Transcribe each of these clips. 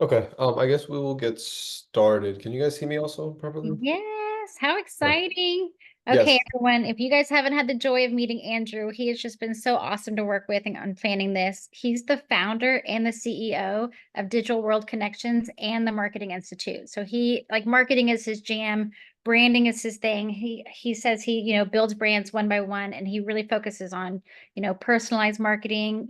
Okay, I guess we will get started. Can you guys see me also properly? Yes, how Yeah. exciting. Okay, Yes. everyone, if you guys haven't had the joy of meeting Andrew, he has just been so awesome to work with and on planning this. He's the founder and the CEO of Digital World Connections and the Marketing Institute. So he like marketing is his jam, branding is his thing. He says he builds brands one by one and he really focuses on, personalized marketing,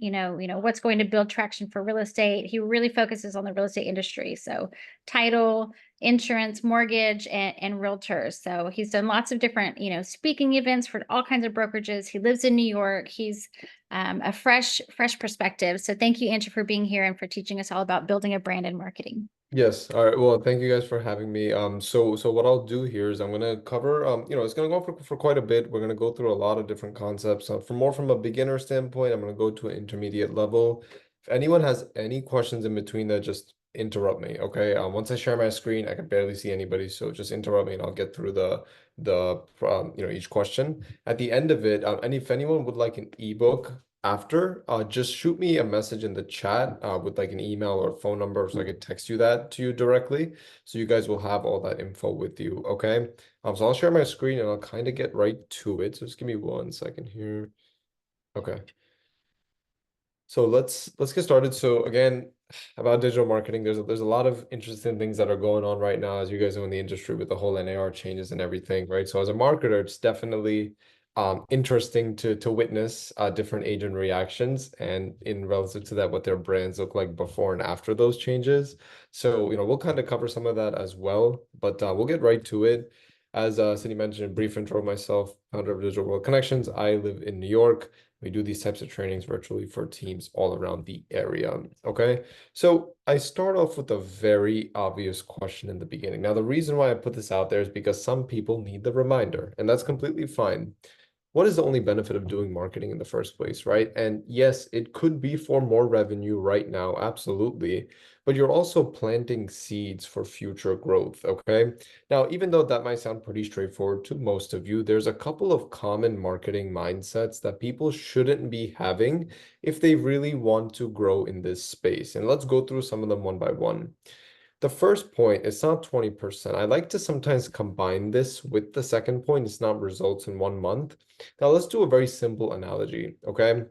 what's going to build traction for real estate. He really focuses on the real estate industry. So title, insurance, mortgage, and realtors. So he's done lots of different, speaking events for all kinds of brokerages. He lives in New York. He's a fresh perspective. So thank you, Andrew, for being here and for teaching us all about building a brand and marketing. Yes. All right. Well, thank you guys for having me. So what I'll do here is I'm gonna cover, it's gonna go for quite a bit. We're gonna go through a lot of different concepts. From a beginner standpoint, I'm gonna go to an intermediate level. If anyone has any questions in between that, just interrupt me. Okay. Once I share my screen, I can barely see anybody, so just interrupt me and I'll get through the each question. At the end of it, and if anyone would like an ebook after, just shoot me a message in the chat with like an email or phone number so I could text you that to you directly. So you guys will have all that info with you. Okay. So I'll share my screen and I'll kind of get right to it. So just give me 1 second here. Okay. So let's get started. So again, about digital marketing, there's a lot of interesting things that are going on right now, as you guys know in the industry with the whole NAR changes and everything, right? So as a marketer, it's definitely interesting to witness different agent reactions and in relative to that, what their brands look like before and after those changes. So we'll kind of cover some of that as well, but we'll get right to it. As Cindy mentioned, a brief intro of myself, founder of Digital World Connections. I live in New York. We do these types of trainings virtually for teams all around the area. Okay. So I start off with a very obvious question in the beginning. Now, the reason why I put this out there is because some people need the reminder, and that's completely fine. What is the only benefit of doing marketing in the first place, right? And yes, it could be for more revenue right now, absolutely, but you're also planting seeds for future growth, okay? Now, even though that might sound pretty straightforward to most of you, there's a couple of common marketing mindsets that people shouldn't be having if they really want to grow in this space. And let's go through some of them one by one. The first point, it's not 20%. I like to sometimes combine this with the second point. It's not results in 1 month. Now, let's do a very simple analogy, okay?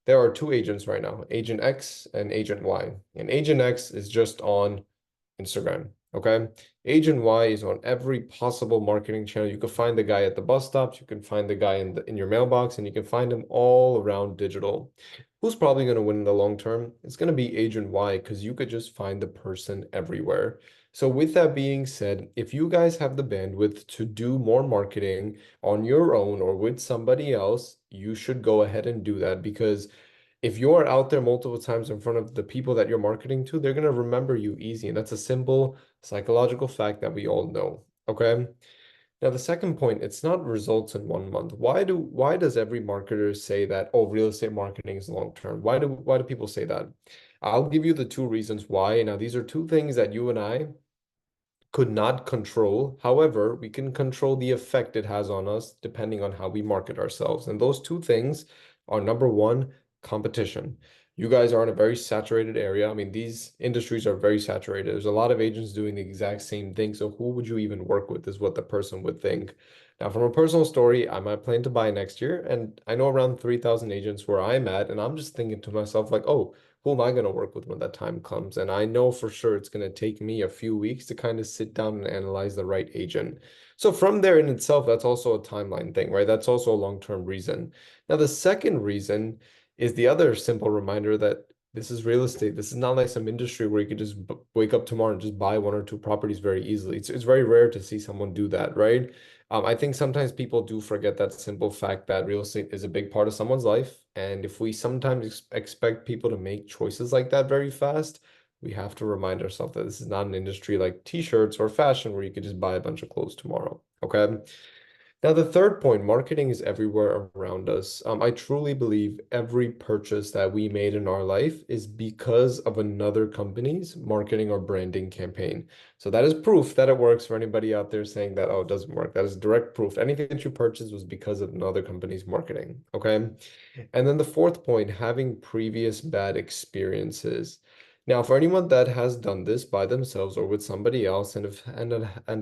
There are two agents right now, Agent X and Agent Y. And Agent X is just on Instagram. Okay. Agent Y is on every possible marketing channel. You can find the guy at the bus stops, you can find the guy in your mailbox, and you can find him all around digital. Who's probably going to win in the long term? It's going to be Agent Y because you could just find the person everywhere. So, with that being said, if you guys have the bandwidth to do more marketing on your own or with somebody else, you should go ahead and do that because if you're out there multiple times in front of the people that you're marketing to, they're going to remember you easy. And that's a simple psychological fact that we all know. Okay. Now, the second point, it's not results in 1 month. Why does every marketer say that, oh, real estate marketing is long term? Why do people say that? I'll give you the two reasons why. Now, these are two things that you and I could not control. However, we can control the effect it has on us depending on how we market ourselves. And those two things are number one, competition. You guys are in a very saturated area. I mean, these industries are very saturated. There's a lot of agents doing the exact same thing. So who would you even work with is what the person would think. Now, from a personal story, I might plan to buy next year, and I know around 3,000 agents where I'm at, and I'm just thinking to myself, like, oh, who am I going to work with when that time comes? And I know for sure it's going to take me a few weeks to kind of sit down and analyze the right agent. So from there in itself, that's also a timeline thing, right? That's also a long-term reason. Now, the second reason is the other simple reminder that this is real estate. This is not like some industry where you could just wake up tomorrow and just buy one or two properties very easily. It's very rare to see someone do that, right? I think sometimes people do forget that simple fact that real estate is a big part of someone's life. And if we sometimes expect people to make choices like that very fast, we have to remind ourselves that this is not an industry like t-shirts or fashion where you could just buy a bunch of clothes tomorrow. Okay. Now, the third point, marketing is everywhere around us. I truly believe every purchase that we made in our life is because of another company's marketing or branding campaign. So that is proof that it works for anybody out there saying that, oh, it doesn't work. That is direct proof. Anything that you purchased was because of another company's marketing. Okay. And then the fourth point, having previous bad experiences. Now, for anyone that has done this by themselves or with somebody else and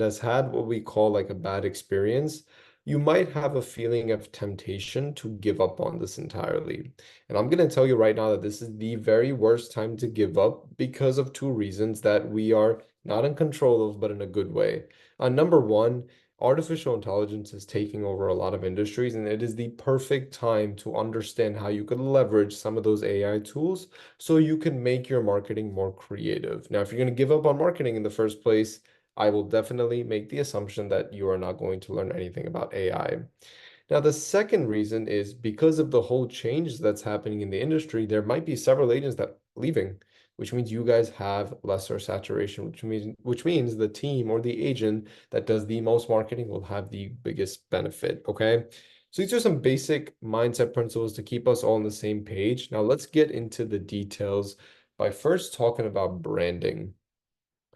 has had what we call like a bad experience, you might have a feeling of temptation to give up on this entirely. And I'm going to tell you right now that this is the very worst time to give up because of two reasons that we are not in control of, but in a good way. Number one, artificial intelligence is taking over a lot of industries, and it is the perfect time to understand how you could leverage some of those AI tools so you can make your marketing more creative. Now, if you're going to give up on marketing in the first place, I will definitely make the assumption that you are not going to learn anything about AI. Now, the second reason is because of the whole change that's happening in the industry, there might be several agents that leaving, which means you guys have lesser saturation, which means the team or the agent that does the most marketing will have the biggest benefit. Okay. So these are some basic mindset principles to keep us all on the same page. Now let's get into the details by first talking about branding.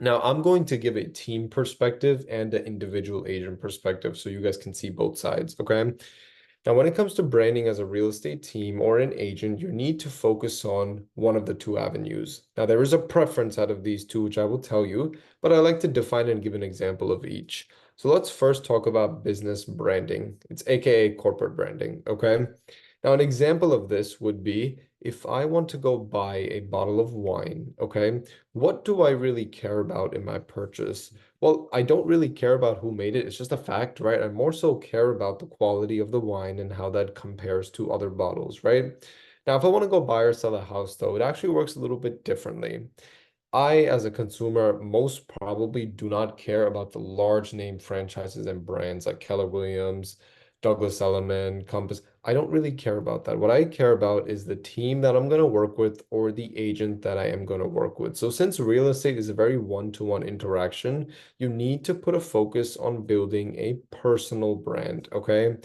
Now, I'm going to give a team perspective and an individual agent perspective so you guys can see both sides, okay? Now, when it comes to branding as a real estate team or an agent, you need to focus on one of the two avenues. Now, there is a preference out of these two, which I will tell you, but I like to define and give an example of each. So let's first talk about business branding. It's AKA corporate branding, okay? Now, an example of this would be if I want to go buy a bottle of wine, okay? What do I really care about in my purchase? Well, I don't really care about who made it. It's just a fact, right? I more so care about the quality of the wine and how that compares to other bottles, right? Now, if I want to go buy or sell a house, though, it actually works a little bit differently. I, as a consumer, most probably do not care about the large name franchises and brands like Keller Williams, Douglas Elliman, Compass. I don't really care about that. What I care about is the team that I'm going to work with or the agent that I am going to work with. So, since real estate is a very one-to-one interaction, you need to put a focus on building a personal brand. Okay.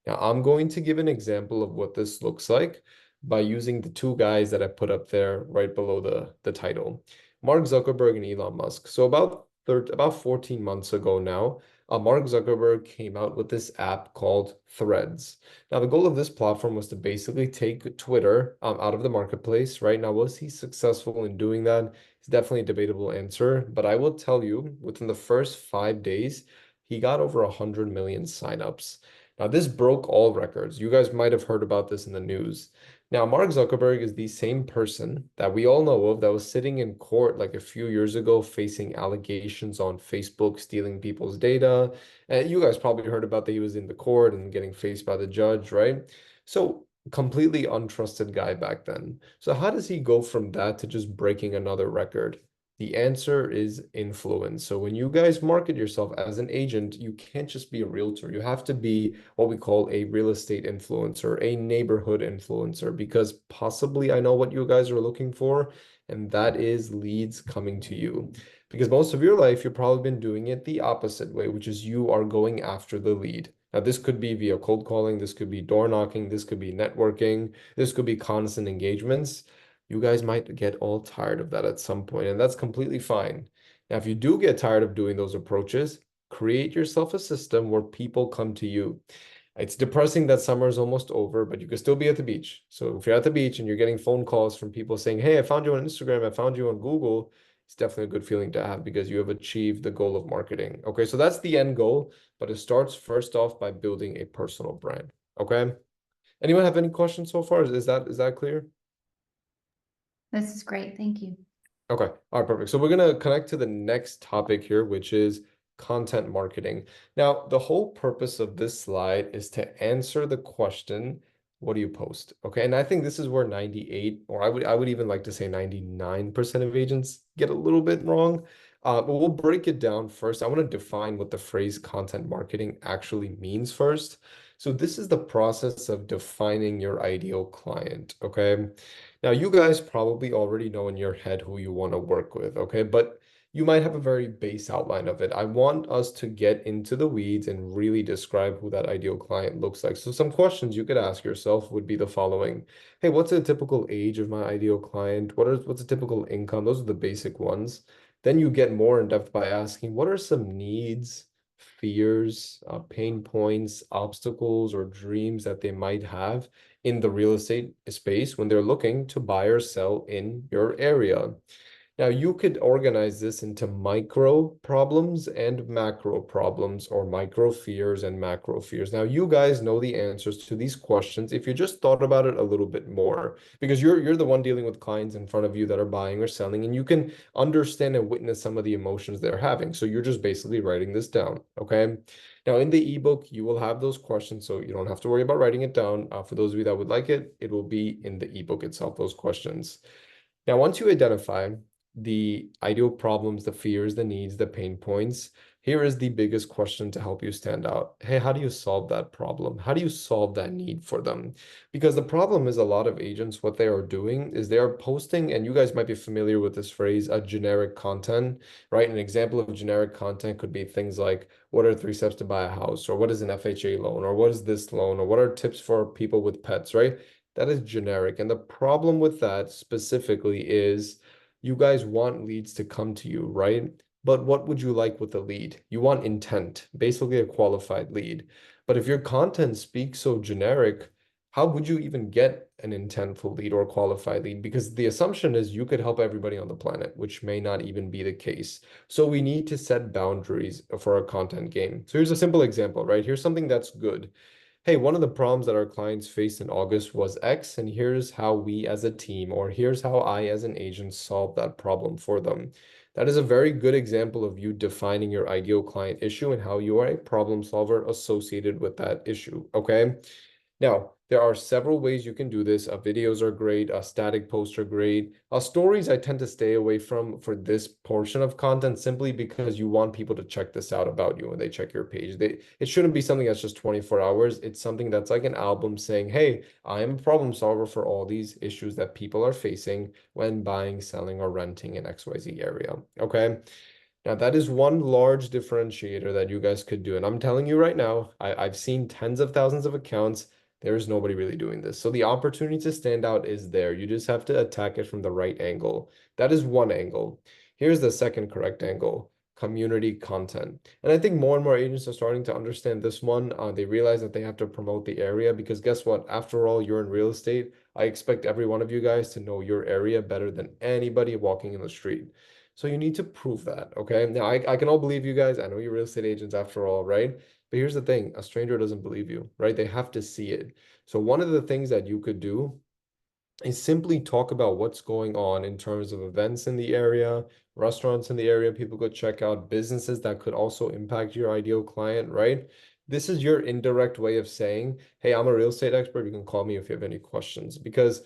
Now, I'm going to give an example of what this looks like by using the two guys that I put up there right below the title. Mark Zuckerberg and Elon Musk. So about 14 months ago now, Mark Zuckerberg came out with this app called Threads. Now, the goal of this platform was to basically take Twitter out of the marketplace. Right now, was he successful in doing that? It's definitely a debatable answer, but I will tell you, within the first 5 days, he got over 100 million signups. Now, this broke all records. You guys might have heard about this in the news. Now, Mark Zuckerberg is the same person that we all know of that was sitting in court like a few years ago facing allegations on Facebook stealing people's data. And you guys probably heard about that he was in the court and getting faced by the judge, right? So, completely untrusted guy back then. So, how does he go from that to just breaking another record? The answer is influence. So when you guys market yourself as an agent, you can't just be a realtor. You have to be what we call a real estate influencer, a neighborhood influencer, because possibly I know what you guys are looking for, and that is leads coming to you. Because most of your life, you've probably been doing it the opposite way, which is you are going after the lead. Now, this could be via cold calling, this could be door knocking, this could be networking, this could be constant engagements. You guys might get all tired of that at some point, and that's completely fine. Now, if you do get tired of doing those approaches, create yourself a system where people come to you. It's depressing that summer is almost over, but you can still be at the beach. So if you're at the beach and you're getting phone calls from people saying, "Hey, I found you on Instagram, I found you on Google," it's definitely a good feeling to have because you have achieved the goal of marketing. Okay, so that's the end goal, but it starts first off by building a personal brand. Okay. Anyone have any questions so far? Is that clear? This is great. Thank you. Okay. All right, perfect. So we're going to connect to the next topic here, which is content marketing. Now, the whole purpose of this slide is to answer the question, what do you post? Okay. And I think this is where 98, or I would even like to say 99% of agents get a little bit wrong. But we'll break it down first. I want to define what the phrase content marketing actually means first. So this is the process of defining your ideal client. Okay. Now, you guys probably already know in your head who you want to work with, okay? But you might have a very base outline of it. I want us to get into the weeds and really describe who that ideal client looks like. So some questions you could ask yourself would be the following. Hey, what's a typical age of my ideal client? What's a typical income? Those are the basic ones. Then you get more in depth by asking, what are some needs, fears, pain points, obstacles, or dreams that they might have in the real estate space when they're looking to buy or sell in your area. Now, you could organize this into micro problems and macro problems, or micro fears and macro fears. Now, you guys know the answers to these questions if you just thought about it a little bit more, because you're the one dealing with clients in front of you that are buying or selling, and you can understand and witness some of the emotions they're having. So you're just basically writing this down, okay? Now, in the ebook, you will have those questions, so you don't have to worry about writing it down. For those of you that would like it, it will be in the ebook itself, those questions. Now, once you identify the ideal problems, the fears, the needs, the pain points, here is the biggest question to help you stand out. Hey, how do you solve that problem? How do you solve that need for them? Because the problem is a lot of agents, what they are doing is they are posting, and you guys might be familiar with this phrase, a generic content, right? An example of generic content could be things like, what are 3 steps to buy a house? Or what is an FHA loan? Or what is this loan? Or what are tips for people with pets, right? That is generic. And the problem with that specifically is you guys want leads to come to you, right? But what would you like with a lead? You want intent, basically a qualified lead. But if your content speaks so generic, how would you even get an intentful lead or qualified lead? Because the assumption is you could help everybody on the planet, which may not even be the case. So we need to set boundaries for our content game. So here's a simple example, right? Here's something that's good. Hey, one of the problems that our clients faced in August was X, and here's how we as a team, or here's how I as an agent solved that problem for them. That is a very good example of you defining your ideal client issue and how you are a problem solver associated with that issue. Okay. Now, there are several ways you can do this. Videos are great, static posts are great. Stories I tend to stay away from for this portion of content simply because you want people to check this out about you when they check your page. It shouldn't be something that's just 24 hours. It's something that's like an album saying, hey, I am a problem solver for all these issues that people are facing when buying, selling, or renting in XYZ area. Okay. Now, that is one large differentiator that you guys could do. And I'm telling you right now, I've seen tens of thousands of accounts. There is nobody really doing this. So the opportunity to stand out is there. You just have to attack it from the right angle. That is one angle. Here's the second correct angle, community content. And I think more and more agents are starting to understand this one. They realize that they have to promote the area because guess what? After all, you're in real estate. I expect every one of you guys to know your area better than anybody walking in the street. So you need to prove that, okay? Now, I can all believe you guys. I know you're real estate agents after all, right? But here's the thing, a stranger doesn't believe you, right? They have to see it. So one of the things that you could do is simply talk about what's going on in terms of events in the area, restaurants in the area people could check out, businesses that could also impact your ideal client, right? This is your indirect way of saying, hey, I'm a real estate expert. You can call me if you have any questions. Because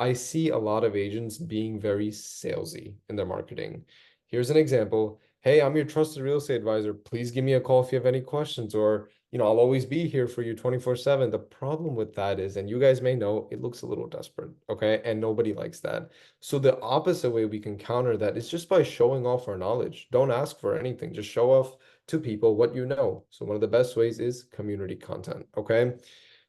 I see a lot of agents being very salesy in their marketing. Here's an example. Hey, I'm your trusted real estate advisor. Please give me a call if you have any questions, or I'll always be here for you 24/7. The problem with that is, and you guys may know, it looks a little desperate, okay? And nobody likes that. So the opposite way we can counter that is just by showing off our knowledge. Don't ask for anything. Just show off to people what you know. So one of the best ways is community content, okay?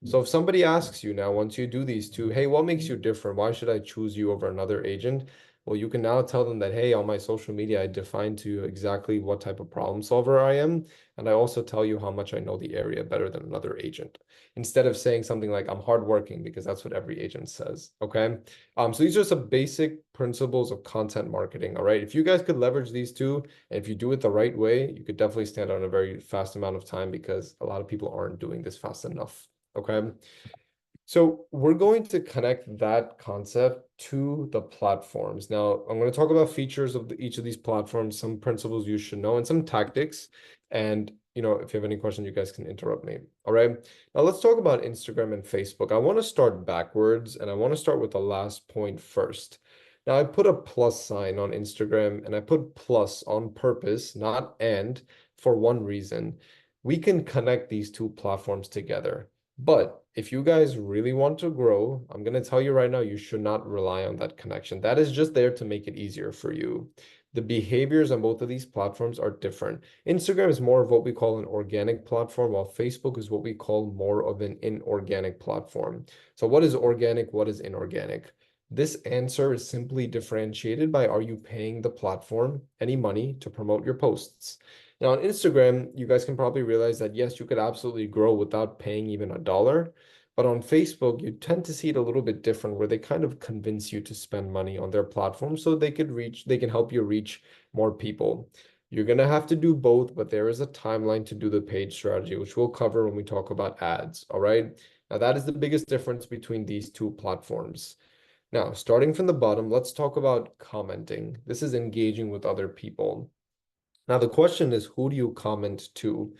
So if somebody asks you now, once you do these two, hey, what makes you different? Why should I choose you over another agent? Well, you can now tell them that, hey, on my social media, I define to you exactly what type of problem solver I am. And I also tell you how much I know the area better than another agent. Instead of saying something like, I'm hardworking, because that's what every agent says. Okay. So these are some basic principles of content marketing. All right. If you guys could leverage these two, and if you do it the right way, you could definitely stand out in a very fast amount of time because a lot of people aren't doing this fast enough. Okay. So we're going to connect that concept to the platforms. Now, I'm going to talk about features of each of these platforms, some principles you should know, and some tactics. And, if you have any questions, you guys can interrupt me. All right. Now let's talk about Instagram and Facebook. I want to start backwards, and I want to start with the last point first. Now, I put a plus sign on Instagram, and I put plus on purpose, not and, for one reason. We can connect these two platforms together. But if you guys really want to grow, I'm going to tell you right now, you should not rely on that connection. That is just there to make it easier for you. The behaviors on both of these platforms are different. Instagram is more of what we call an organic platform, while Facebook is what we call more of an inorganic platform. So what is organic? What is inorganic? This answer is simply differentiated by, are you paying the platform any money to promote your posts? Now on Instagram, you guys can probably realize that yes, you could absolutely grow without paying even a dollar. But on Facebook, you tend to see it a little bit different where they kind of convince you to spend money on their platform so they can help you reach more people. You're going to have to do both, but there is a timeline to do the paid strategy, which we'll cover when we talk about ads. All right. Now, that is the biggest difference between these two platforms. Now, starting from the bottom, let's talk about commenting. This is engaging with other people. Now, the question is, who do you comment to?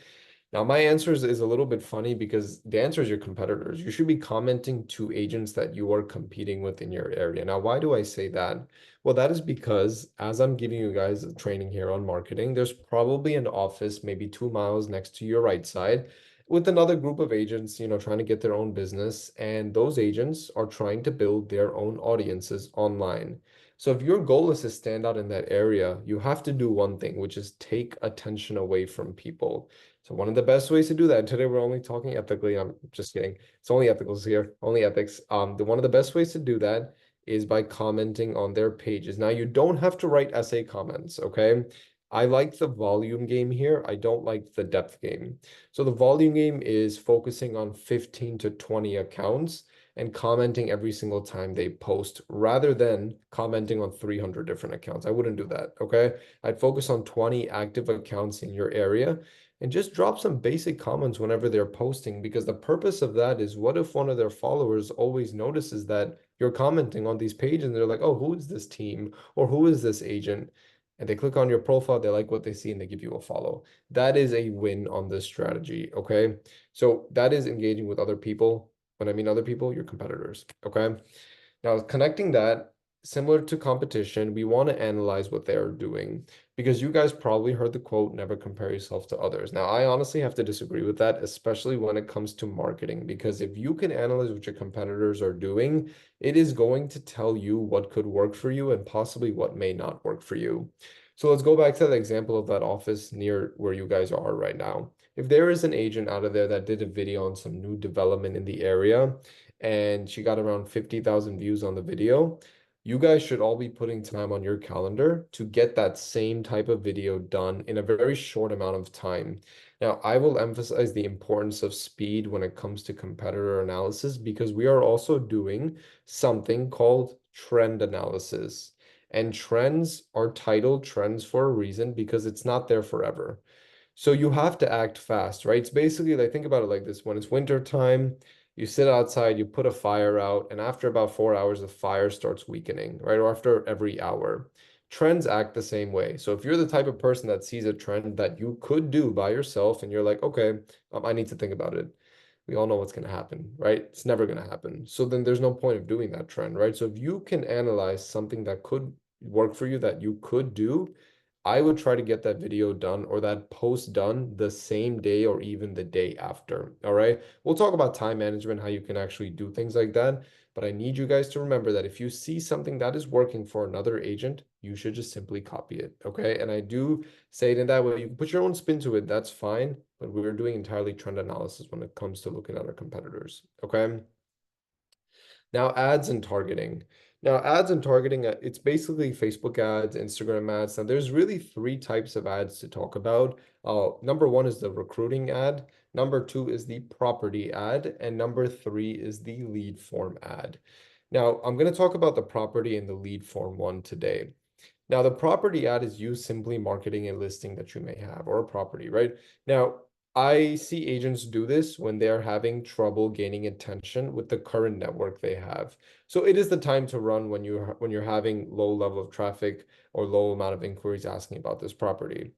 Now, my answer is a little bit funny because the answer is your competitors. You should be commenting to agents that you are competing with in your area. Now, why do I say that? Well, that is because as I'm giving you guys a training here on marketing, there's probably an office maybe 2 miles next to your right side with another group of agents, trying to get their own business. And those agents are trying to build their own audiences online. So if your goal is to stand out in that area, you have to do one thing, which is take attention away from people. So one of the best ways to do that, and today we're only talking ethically. I'm just kidding. It's only ethicals here, only ethics. The one of the best ways to do that is by commenting on their pages. Now you don't have to write essay comments, okay? I like the volume game here. I don't like the depth game. So the volume game is focusing on 15 to 20 accounts and commenting every single time they post rather than commenting on 300 different accounts. I wouldn't do that, okay? I'd focus on 20 active accounts in your area and just drop some basic comments whenever they're posting because the purpose of that is what if one of their followers always notices that you're commenting on these pages and they're like, oh, who is this team or who is this agent? And they click on your profile, they like what they see, and they give you a follow. That is a win on this strategy, okay? So that is engaging with other people. When I mean other people, your competitors, okay? Now, connecting that, similar to competition, we want to analyze what they're doing because you guys probably heard the quote, never compare yourself to others. Now, I honestly have to disagree with that, especially when it comes to marketing, because if you can analyze what your competitors are doing, it is going to tell you what could work for you and possibly what may not work for you. So let's go back to the example of that office near where you guys are right now. If there is an agent out of there that did a video on some new development in the area, and she got around 50,000 views on the video, you guys should all be putting time on your calendar to get that same type of video done in a very short amount of time. Now, I will emphasize the importance of speed when it comes to competitor analysis because we are also doing something called trend analysis. And trends are titled trends for a reason because it's not there forever. So you have to act fast, right? It's basically like think about it like this. When it's winter time, you sit outside, you put a fire out, and after about 4 hours, the fire starts weakening, right? Or after every hour. Trends act the same way. So if you're the type of person that sees a trend that you could do by yourself and you're like, okay, I need to think about it. We all know what's going to happen, right? It's never going to happen. So then there's no point of doing that trend, right? So if you can analyze something that could work for you that you could do, I would try to get that video done or that post done the same day or even the day after. All right. We'll talk about time management, how you can actually do things like that. But I need you guys to remember that if you see something that is working for another agent, you should just simply copy it. Okay. And I do say it in that way. You can put your own spin to it. That's fine. But we're doing entirely trend analysis when it comes to looking at our competitors. Okay. Now, ads and targeting. Now, ads and targeting, it's basically Facebook ads, Instagram ads. Now, there's really three types of ads to talk about. Number one is the recruiting ad. Number two is the property ad. And number three is the lead form ad. Now, I'm going to talk about the property and the lead form one today. Now, the property ad is you simply marketing a listing that you may have or a property, right? Now, I see agents do this when they're having trouble gaining attention with the current network they have. So it is the time to run when you're having low level of traffic or low amount of inquiries asking about this property.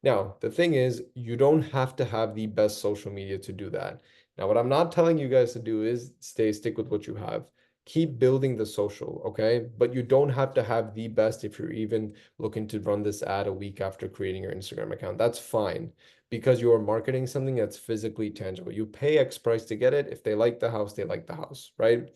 Now, the thing is, you don't have to have the best social media to do that. Now, what I'm not telling you guys to do is stick with what you have. Keep building the social, okay? But you don't have to have the best if you're even looking to run this ad a week after creating your Instagram account. That's fine because you are marketing something that's physically tangible. You pay X price to get it. If they like the house, they like the house, right?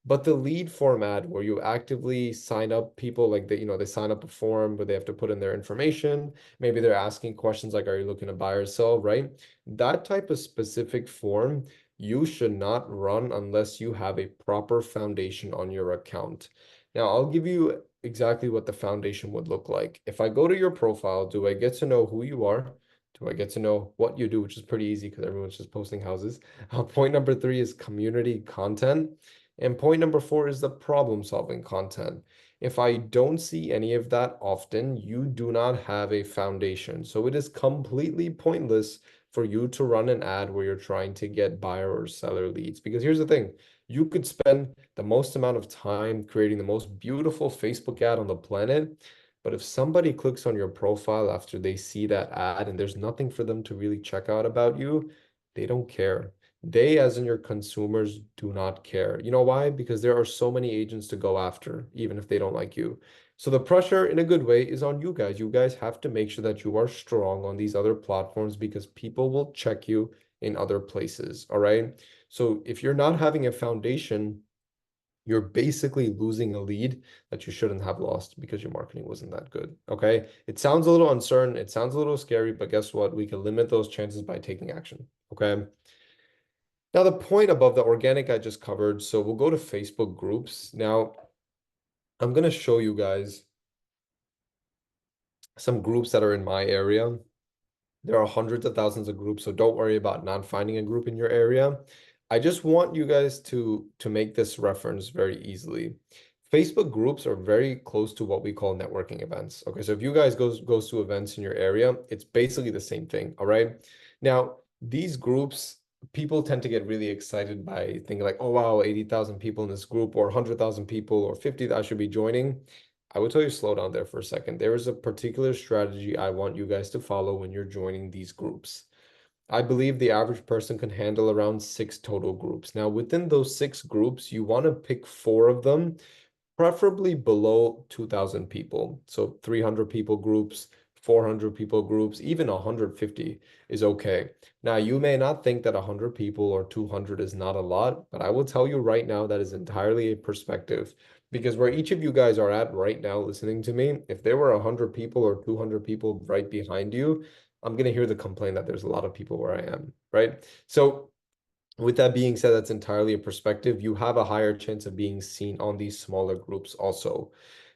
But the lead format where you actively sign up people like they sign up a form where they have to put in their information. Maybe they're asking questions like, are you looking to buy or sell, right? That type of specific form you should not run unless you have a proper foundation on your account. Now, I'll give you exactly what the foundation would look like. If I go to your profile, do I get to know who you are? Do I get to know what you do, which is pretty easy because everyone's just posting houses. Point number three is community content. And point number four is the problem solving content. If I don't see any of that often, you do not have a foundation. So it is completely pointless for you to run an ad where you're trying to get buyer or seller leads. Because here's the thing, you could spend the most amount of time creating the most beautiful Facebook ad on the planet. But if somebody clicks on your profile after they see that ad and there's nothing for them to really check out about you, they don't care. They, as in your consumers, do not care. You know why? Because there are so many agents to go after, even if they don't like you. So the pressure in a good way is on you guys. You guys have to make sure that you are strong on these other platforms because people will check you in other places. All right. So if you're not having a foundation, you're basically losing a lead that you shouldn't have lost because your marketing wasn't that good. Okay. It sounds a little uncertain. It sounds a little scary, but guess what? We can limit those chances by taking action. Okay. Now, the point above the organic I just covered. So we'll go to Facebook groups. Now, I'm going to show you guys some groups that are in my area. There are hundreds of thousands of groups, so don't worry about not finding a group in your area. I just want you guys to make this reference very easily. Facebook groups are very close to what we call networking events. Okay, so if you guys goes to events in your area, it's basically the same thing. All right. Now, these groups, people tend to get really excited by thinking like, oh wow, 80,000 people in this group, or 100,000 people, or 50 that I should be joining. I would tell you slow down there for a second. There is a particular strategy I want you guys to follow when you're joining these groups. I believe the average person can handle around 6 total groups. Now, within those 6 groups, you want to pick 4 of them, preferably below 2,000 people. So 300 people groups, 400 people groups, even 150 is okay. Now, you may not think that 100 people or 200 is not a lot, but I will tell you right now that is entirely a perspective. Because where each of you guys are at right now listening to me, if there were 100 people or 200 people right behind you, I'm going to hear the complaint that there's a lot of people where I am, right? So with that being said, that's entirely a perspective. You have a higher chance of being seen on these smaller groups also.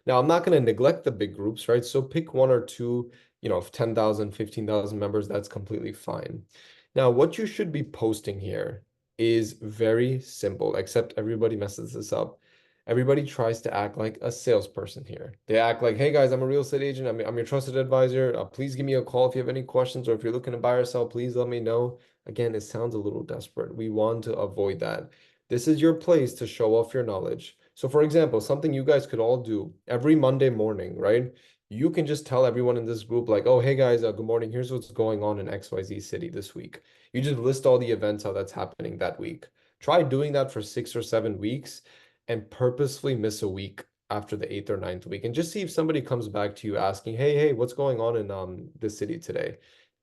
Now, I'm not going to neglect the big groups, right? So pick one or two, of 10,000, 15,000 members, that's completely fine. Now, what you should be posting here is very simple, except everybody messes this up. Everybody tries to act like a salesperson here. They act like, hey guys, I'm a real estate agent. I'm your trusted advisor. Please give me a call if you have any questions, or if you're looking to buy or sell, please let me know. Again, it sounds a little desperate. We want to avoid that. This is your place to show off your knowledge. So, for example, something you guys could all do every Monday morning, right? You can just tell everyone in this group, like, oh, hey guys, good morning. Here's what's going on in XYZ city this week. You just list all the events, how that's happening that week. Try doing that for 6 or 7 weeks and purposefully miss a week after the eighth or ninth week and just see if somebody comes back to you asking, hey, what's going on in this city today?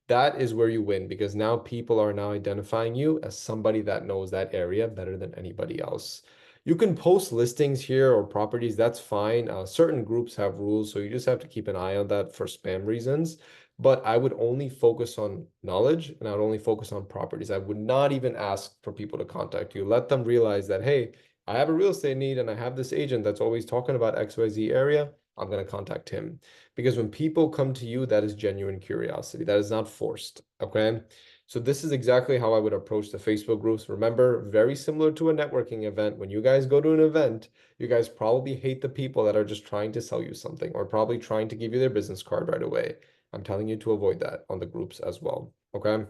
That is where you win because now people are now identifying you as somebody that knows that area better than anybody else. You can post listings here or properties, that's fine. Certain groups have rules, so you just have to keep an eye on that for spam reasons. But I would only focus on knowledge and I would only focus on properties. I would not even ask for people to contact you. Let them realize that, hey, I have a real estate need and I have this agent that's always talking about XYZ area. I'm going to contact him. Because when people come to you, that is genuine curiosity. That is not forced. Okay. So this is exactly how I would approach the Facebook groups. Remember, very similar to a networking event. When you guys go to an event, you guys probably hate the people that are just trying to sell you something or probably trying to give you their business card right away. I'm telling you to avoid that on the groups as well. Okay.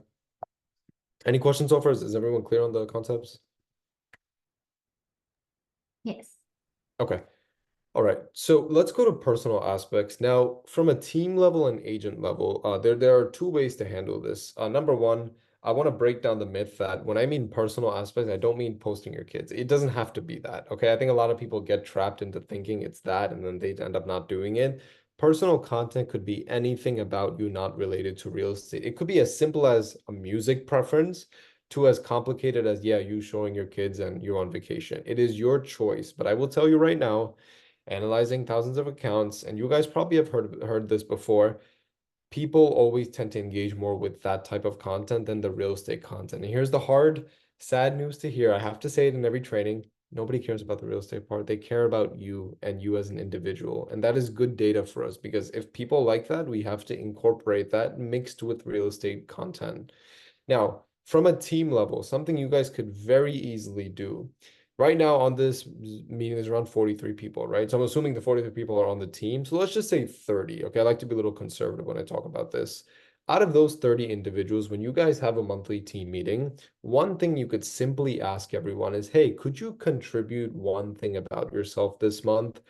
Any questions so far? Is everyone clear on the concepts? Yes. Okay. All right, so let's go to personal aspects. Now, from a team level and agent level, there are two ways to handle this. Number one, I want to break down the myth that when I mean personal aspects, I don't mean posting your kids. It doesn't have to be that, okay? I think a lot of people get trapped into thinking it's that and then they end up not doing it. Personal content could be anything about you not related to real estate. It could be as simple as a music preference to as complicated as, yeah, you showing your kids and you're on vacation. It is your choice, but I will tell you right now, analyzing thousands of accounts, and you guys probably have heard this before. People always tend to engage more with that type of content than the real estate content. And here's the hard, sad news to hear. I have to say it in every training. Nobody cares about the real estate part. They care about you and you as an individual. And that is good data for us because if people like that, we have to incorporate that mixed with real estate content. Now, from a team level, something you guys could very easily do. Right now on this meeting, there's around 43 people, right? So I'm assuming the 43 people are on the team. So let's just say 30. Okay. I like to be a little conservative when I talk about this. Out of those 30 individuals, when you guys have a monthly team meeting, one thing you could simply ask everyone is, hey, could you contribute one thing about yourself this month?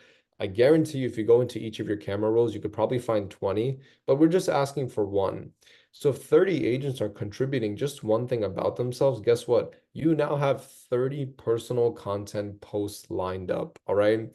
I guarantee you, if you go into each of your camera rolls, you could probably find 20, but we're just asking for one. So if 30 agents are contributing just one thing about themselves, guess what? You now have 30 personal content posts lined up, all right?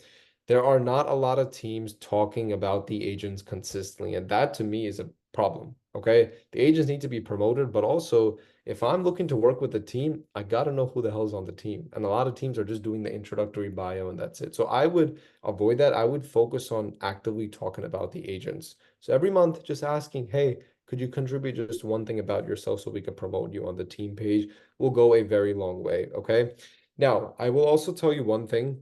There are not a lot of teams talking about the agents consistently, and that to me is a problem, okay? The agents need to be promoted, but also if I'm looking to work with a team, I got to know who the hell's on the team. And a lot of teams are just doing the introductory bio and that's it. So I would avoid that. I would focus on actively talking about the agents. So every month, just asking, hey, could you contribute just one thing about yourself so we could promote you on the team page? Will go a very long way. Okay. Now, I will also tell you one thing.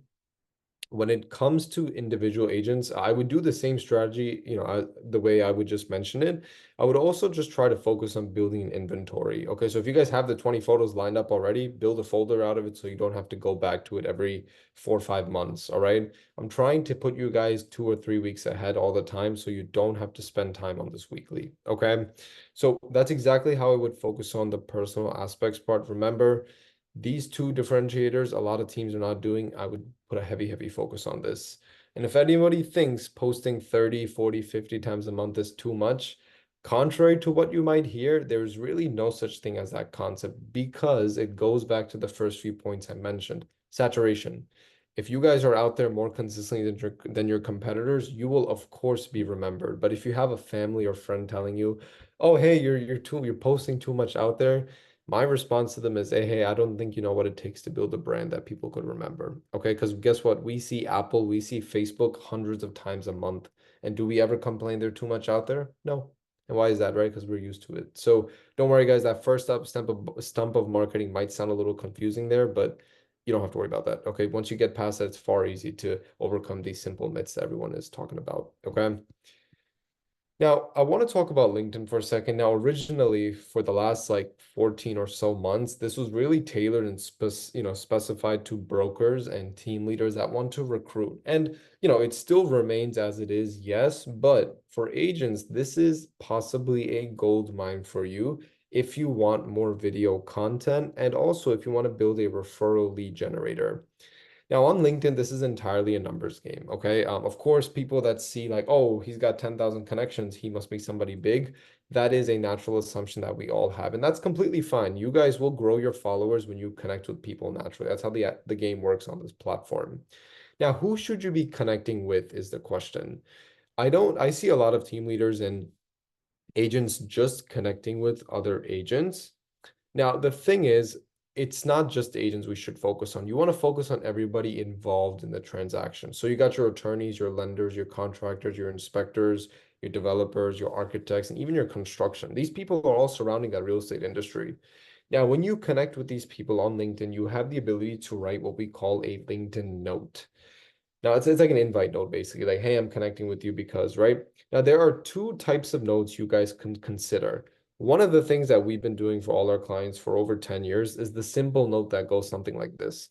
When it comes to individual agents, I would do the same strategy, the way I would just mention it. I would also just try to focus on building an inventory. Okay, so if you guys have the 20 photos lined up already, build a folder out of it so you don't have to go back to it every 4 or 5 months. All right. I'm trying to put you guys 2 or 3 weeks ahead all the time so you don't have to spend time on this weekly. Okay. So that's exactly how I would focus on the personal aspects part. Remember, these two differentiators, a lot of teams are not doing. I would put a heavy focus on this. And if anybody thinks posting 30, 40, 50 times a month is too much, contrary to what you might hear, there's really no such thing as that concept because it goes back to the first few points I mentioned. Saturation. If you guys are out there more consistently than your competitors, you will of course be remembered. But if you have a family or friend telling you, "Oh, hey, you're posting too much out there," my response to them is, hey, I don't think you know what it takes to build a brand that people could remember. Okay, because guess what? We see Apple, we see Facebook hundreds of times a month. And do we ever complain they're too much out there? No. And why is that, right? Because we're used to it. So don't worry, guys. That first up stump of marketing might sound a little confusing there, but you don't have to worry about that. Okay. Once you get past that, it's far easy to overcome these simple myths that everyone is talking about. Okay. Now, I want to talk about LinkedIn for a second. Now, originally, for the last like 14 or so months, this was really tailored and specified to brokers and team leaders that want to recruit. And, it still remains as it is, yes, but for agents, this is possibly a gold mine for you if you want more video content and also if you want to build a referral lead generator. Now on LinkedIn, this is entirely a numbers game. Okay. Of course, people that see like, oh, he's got 10,000 connections, he must be somebody big. That is a natural assumption that we all have, and that's completely fine. You guys will grow your followers when you connect with people naturally. That's how the game works on this platform. Now, who should you be connecting with is the question. I see a lot of team leaders and agents just connecting with other agents. Now, the thing is, it's not just agents we should focus on. You want to focus on everybody involved in the transaction. So you got your attorneys, your lenders, your contractors, your inspectors, your developers, your architects, and even your construction. These people are all surrounding that real estate industry. Now, when you connect with these people on LinkedIn, you have the ability to write what we call a LinkedIn note. Now it's like an invite note basically, like, hey, I'm connecting with you because, right? Now there are two types of notes you guys can consider. One of the things that we've been doing for all our clients for over 10 years is the simple note that goes something like this.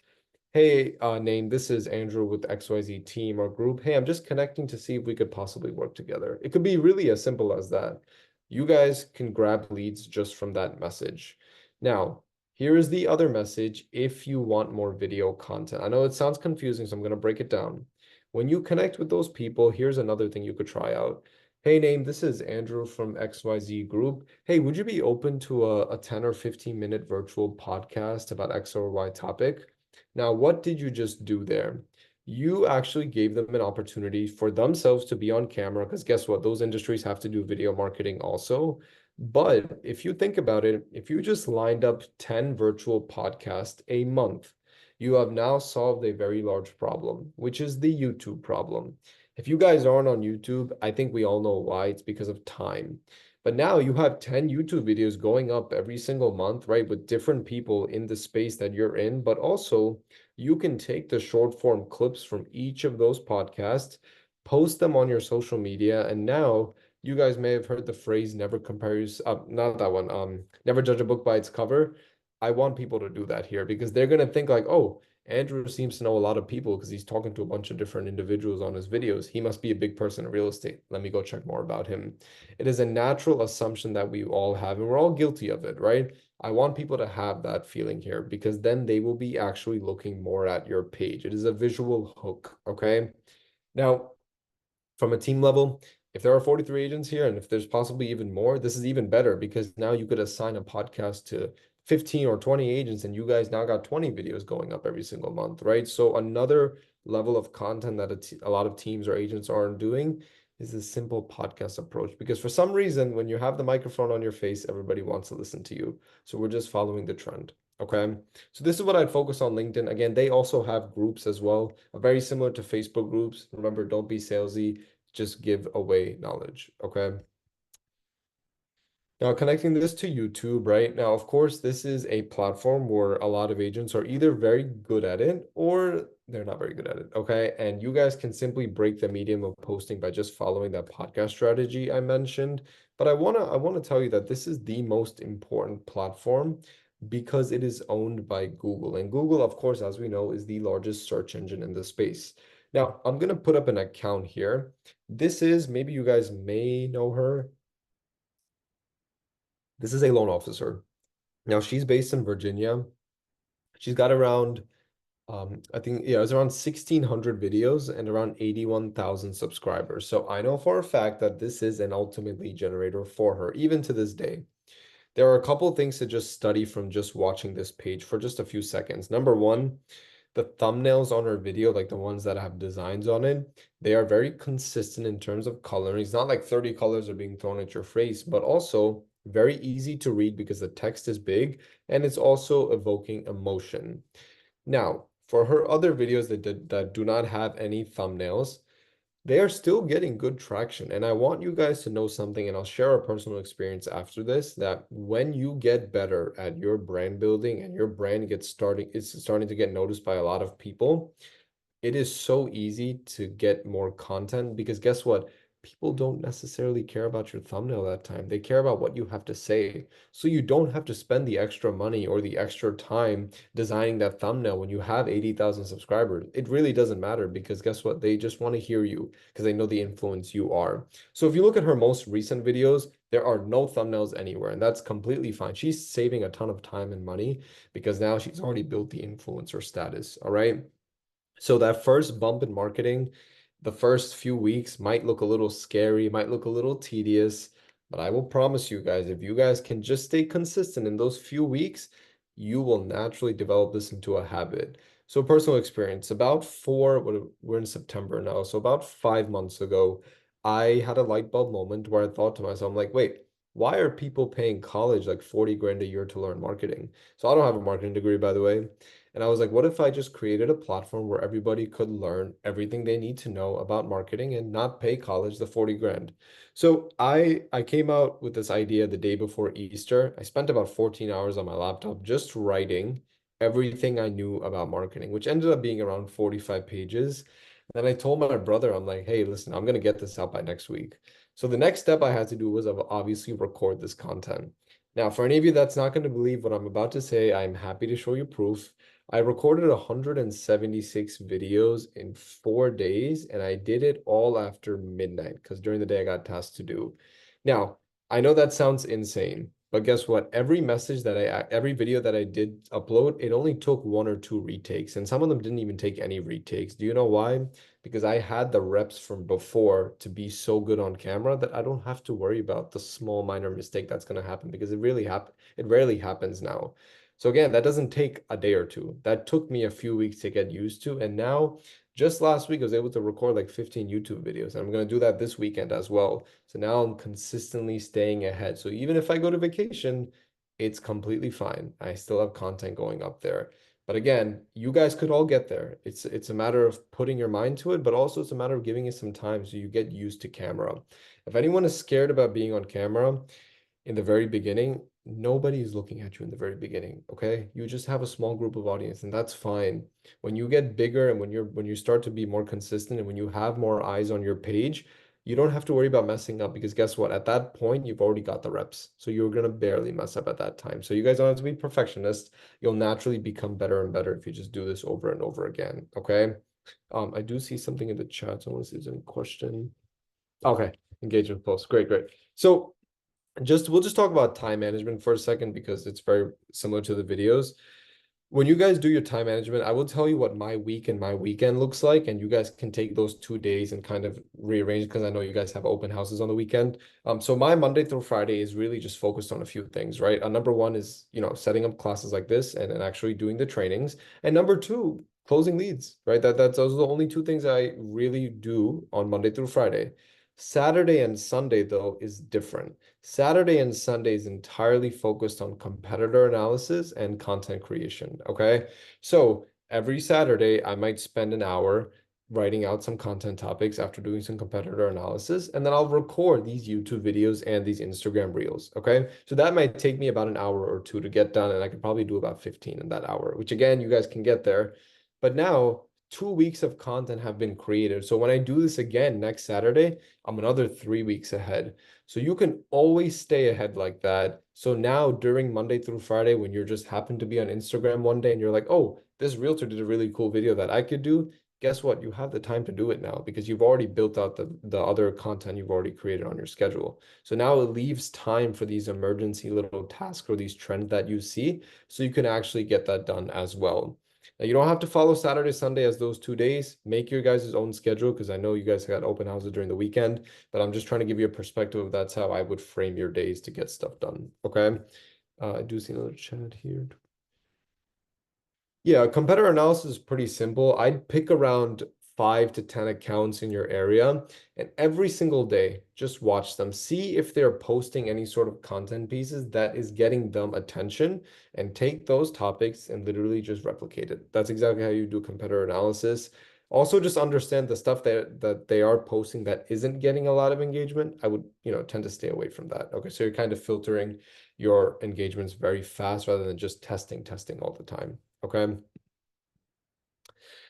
Hey, name, this is Andrew with XYZ team or group. Hey, I'm just connecting to see if we could possibly work together. It could be really as simple as that. You guys can grab leads just from that message. Now, here is the other message if you want more video content. I know it sounds confusing, so I'm going to break it down. When you connect with those people, here's another thing you could try out. Hey, name, this is Andrew from XYZ Group. Hey, would you be open to a 10 or 15-minute virtual podcast about X or Y topic? Now, what did you just do there? You actually gave them an opportunity for themselves to be on camera because guess what? Those industries have to do video marketing also. But if you think about it, if you just lined up 10 virtual podcasts a month, you have now solved a very large problem, which is the YouTube problem. If you guys aren't on YouTube, I think we all know why. It's because of time. But now you have 10 YouTube videos going up every single month, right? With different people in the space that you're in, but also you can take the short form clips from each of those podcasts, post them on your social media, and now you guys may have heard the phrase never compare not that one, never judge a book by its cover. I want people to do that here because they're gonna think like, oh, Andrew seems to know a lot of people because he's talking to a bunch of different individuals on his videos. He must be a big person in real estate. Let me go check more about him. It is a natural assumption that we all have, and we're all guilty of it, right? I want people to have that feeling here because then they will be actually looking more at your page. It is a visual hook, okay? Now, from a team level, if there are 43 agents here and if there's possibly even more, this is even better because now you could assign a podcast to 15 or 20 agents and you guys now got 20 videos going up every single month, right? So another level of content that a lot of teams or agents aren't doing is a simple podcast approach because for some reason, when you have the microphone on your face, everybody wants to listen to you. So we're just following the trend. Okay. So this is what I'd focus on LinkedIn. Again, they also have groups as well, very similar to Facebook groups. Remember, don't be salesy, just give away knowledge. Okay. Now, connecting this to YouTube, right? Now, of course, this is a platform where a lot of agents are either very good at it or they're not very good at it. Okay. And you guys can simply break the medium of posting by just following that podcast strategy I mentioned. But I wanna tell you that this is the most important platform because it is owned by Google. And Google, of course, as we know, is the largest search engine in the space. Now, I'm gonna put up an account here. This is, maybe you guys may know her. This is a loan officer. Now she's based in Virginia. She's got around, I think, yeah, it's around 1,600 videos and around 81,000 subscribers. So I know for a fact that this is an ultimate lead generator for her, even to this day. There are a couple of things to just study from just watching this page for just a few seconds. Number one, the thumbnails on her video, like the ones that have designs on it, they are very consistent in terms of coloring. It's not like 30 colors are being thrown at your face, but also very easy to read because the text is big and it's also evoking emotion. Now, for her other videos that do not have any thumbnails, they are still getting good traction. And I want you guys to know something, and I'll share a personal experience after this, that when you get better at your brand building and your brand it's starting to get noticed by a lot of people, it is so easy to get more content because guess what? People don't necessarily care about your thumbnail that time. They care about what you have to say. So you don't have to spend the extra money or the extra time designing that thumbnail when you have 80,000 subscribers. It really doesn't matter because guess what? They just want to hear you because they know the influence you are. So if you look at her most recent videos, there are no thumbnails anywhere, and that's completely fine. She's saving a ton of time and money because now she's already built the influencer status. All right. So that first bump in marketing, the first few weeks might look a little scary, might look a little tedious, but I will promise you guys, if you guys can just stay consistent in those few weeks, you will naturally develop this into a habit. So personal experience, we're in September now, so about 5 months ago, I had a light bulb moment where I thought to myself, I'm like, wait, why are people paying college like 40 grand a year to learn marketing? So I don't have a marketing degree, by the way. And I was like, what if I just created a platform where everybody could learn everything they need to know about marketing and not pay college the 40 grand? So I came out with this idea the day before Easter. I spent about 14 hours on my laptop just writing everything I knew about marketing, which ended up being around 45 pages. Then I told my brother, I'm like, hey, listen, I'm gonna get this out by next week. So the next step I had to do was obviously record this content. Now, for any of you that's not going to believe what I'm about to say, I'm happy to show you proof. I recorded 176 videos in 4 days, and I did it all after midnight because during the day I got tasks to do. Now, I know that sounds insane, but guess what? Every video that I did upload, it only took one or two retakes, and some of them didn't even take any retakes. Do you know why? Because I had the reps from before to be so good on camera that I don't have to worry about the small minor mistake that's going to happen because it rarely happens now. So again, that doesn't take a day or two. That took me a few weeks to get used to. And now, just last week, I was able to record like 15 YouTube videos. And I'm going to do that this weekend as well. So now I'm consistently staying ahead. So even if I go to vacation, it's completely fine. I still have content going up there. But again, you guys could all get there. It's a matter of putting your mind to it, but also it's a matter of giving it some time so you get used to camera. If anyone is scared about being on camera, in the very beginning, nobody is looking at you in the very beginning, okay? You just have a small group of audience, and that's fine. When you get bigger and when you start to be more consistent and when you have more eyes on your page, you don't have to worry about messing up because guess what? At that point, you've already got the reps. So you're gonna barely mess up at that time. So you guys don't have to be perfectionists. You'll naturally become better and better if you just do this over and over again, okay? I do see something in the chat, so I want to see if there's any question. Okay, engagement post. Great, great. So just we'll just talk about time management for a second because it's very similar to the videos. When you guys do your time management, I will tell you what my week and my weekend looks like, and you guys can take those 2 days and kind of rearrange because I know you guys have open houses on the weekend. So my Monday through Friday is really just focused on a few things, right? Number one is, setting up classes like this and actually doing the trainings. And number two, closing leads, right? That's those are the only two things I really do on Monday through Friday. Saturday and Sunday, though, is different. Saturday and Sunday is entirely focused on competitor analysis and content creation. Okay. So every Saturday, I might spend an hour writing out some content topics after doing some competitor analysis, and then I'll record these YouTube videos and these Instagram reels. Okay. So that might take me about an hour or two to get done, and I could probably do about 15 in that hour, which again, you guys can get there. But now, 2 weeks of content have been created. So when I do this again next Saturday, I'm another 3 weeks ahead. So you can always stay ahead like that. So now during Monday through Friday, when you're just happen to be on Instagram one day and you're like, oh, this realtor did a really cool video that I could do. Guess what? You have the time to do it now because you've already built out the other content you've already created on your schedule. So now it leaves time for these emergency little tasks or these trends that you see. So you can actually get that done as well. Now, you don't have to follow Saturday, Sunday as those 2 days. Make your guys' own schedule because I know you guys got open houses during the weekend, but I'm just trying to give you a perspective of that's how I would frame your days to get stuff done. Okay. I do see another chat here. Yeah, competitor analysis is pretty simple. I'd pick around 5 to 10 accounts in your area, and every single day, just watch them. See if they're posting any sort of content pieces that is getting them attention, and take those topics and literally just replicate it. That's exactly how you do competitor analysis. Also, just understand the stuff that they are posting that isn't getting a lot of engagement. I would, tend to stay away from that. Okay, so you're kind of filtering your engagements very fast rather than just testing all the time. Okay.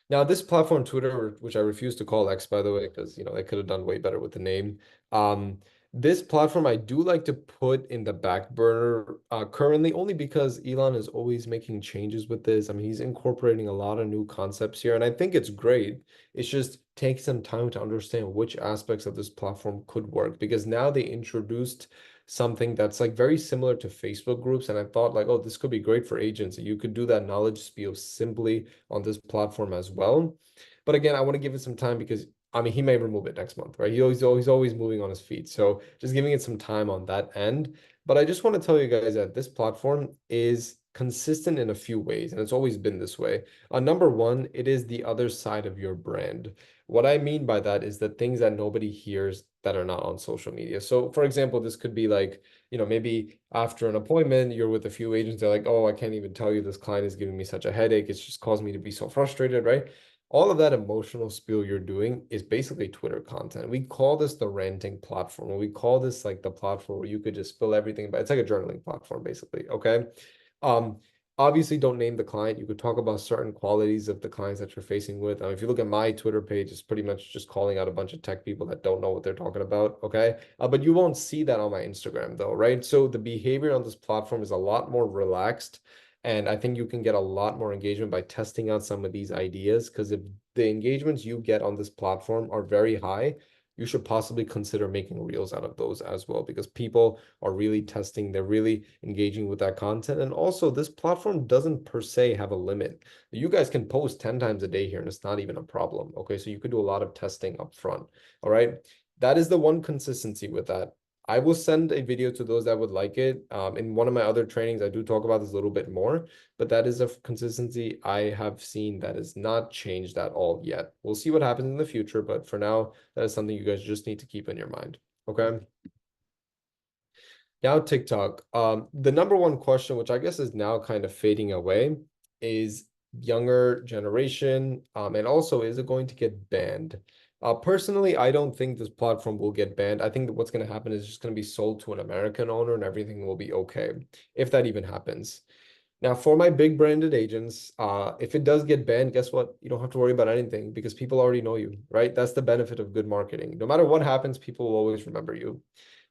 Now, this platform, Twitter, which I refuse to call X, by the way, because they could have done way better with the name. Um, this platform I do like to put in the back burner currently, only because Elon is always making changes with this. I mean, he's incorporating a lot of new concepts here, and I think it's great. It's just takes some time to understand which aspects of this platform could work because now they introduced something that's like very similar to Facebook groups, and I thought like, oh, this could be great for agents. You could do that knowledge spiel simply on this platform as well. But again, I want to give it some time because I mean he may remove it next month, right? He's always moving on his feet. So just giving it some time on that end. But I just want to tell you guys that this platform is consistent in a few ways, and it's always been this way. Number one, it is the other side of your brand. What I mean by that is the things that nobody hears that are not on social media. So, for example, this could be like, maybe after an appointment, you're with a few agents, they're like, oh, I can't even tell you this client is giving me such a headache. It's just caused me to be so frustrated, right? All of that emotional spiel you're doing is basically Twitter content. We call this the ranting platform, or we call this like the platform where you could just spill everything, but it's like a journaling platform, basically. Okay. Um, Obviously, don't name the client. You could talk about certain qualities of the clients that you're facing with. If you look at my Twitter page, it's pretty much just calling out a bunch of tech people that don't know what they're talking about. Okay. But you won't see that on my Instagram, though, right? So the behavior on this platform is a lot more relaxed. And I think you can get a lot more engagement by testing out some of these ideas. Because if the engagements you get on this platform are very high, you should possibly consider making reels out of those as well, because people are really testing, they're really engaging with that content. And also, this platform doesn't per se have a limit. You guys can post 10 times a day here, and it's not even a problem. Okay, so you could do a lot of testing up front. All right, that is the one consistency with that. I will send a video to those that would like it. In one of my other trainings, I do talk about this a little bit more, but that is a consistency I have seen that is not changed at all yet. We'll see what happens in the future, but for now, that is something you guys just need to keep in your mind. Okay. Now TikTok. The number one question, which I guess is now kind of fading away, is younger generation. And also, is it going to get banned? Personally, I don't think this platform will get banned. I think that what's going to happen is it's just going to be sold to an American owner and everything will be okay, if that even happens. Now, for my big branded agents, if it does get banned, guess what? You don't have to worry about anything because people already know you, right? That's the benefit of good marketing. No matter what happens, people will always remember you.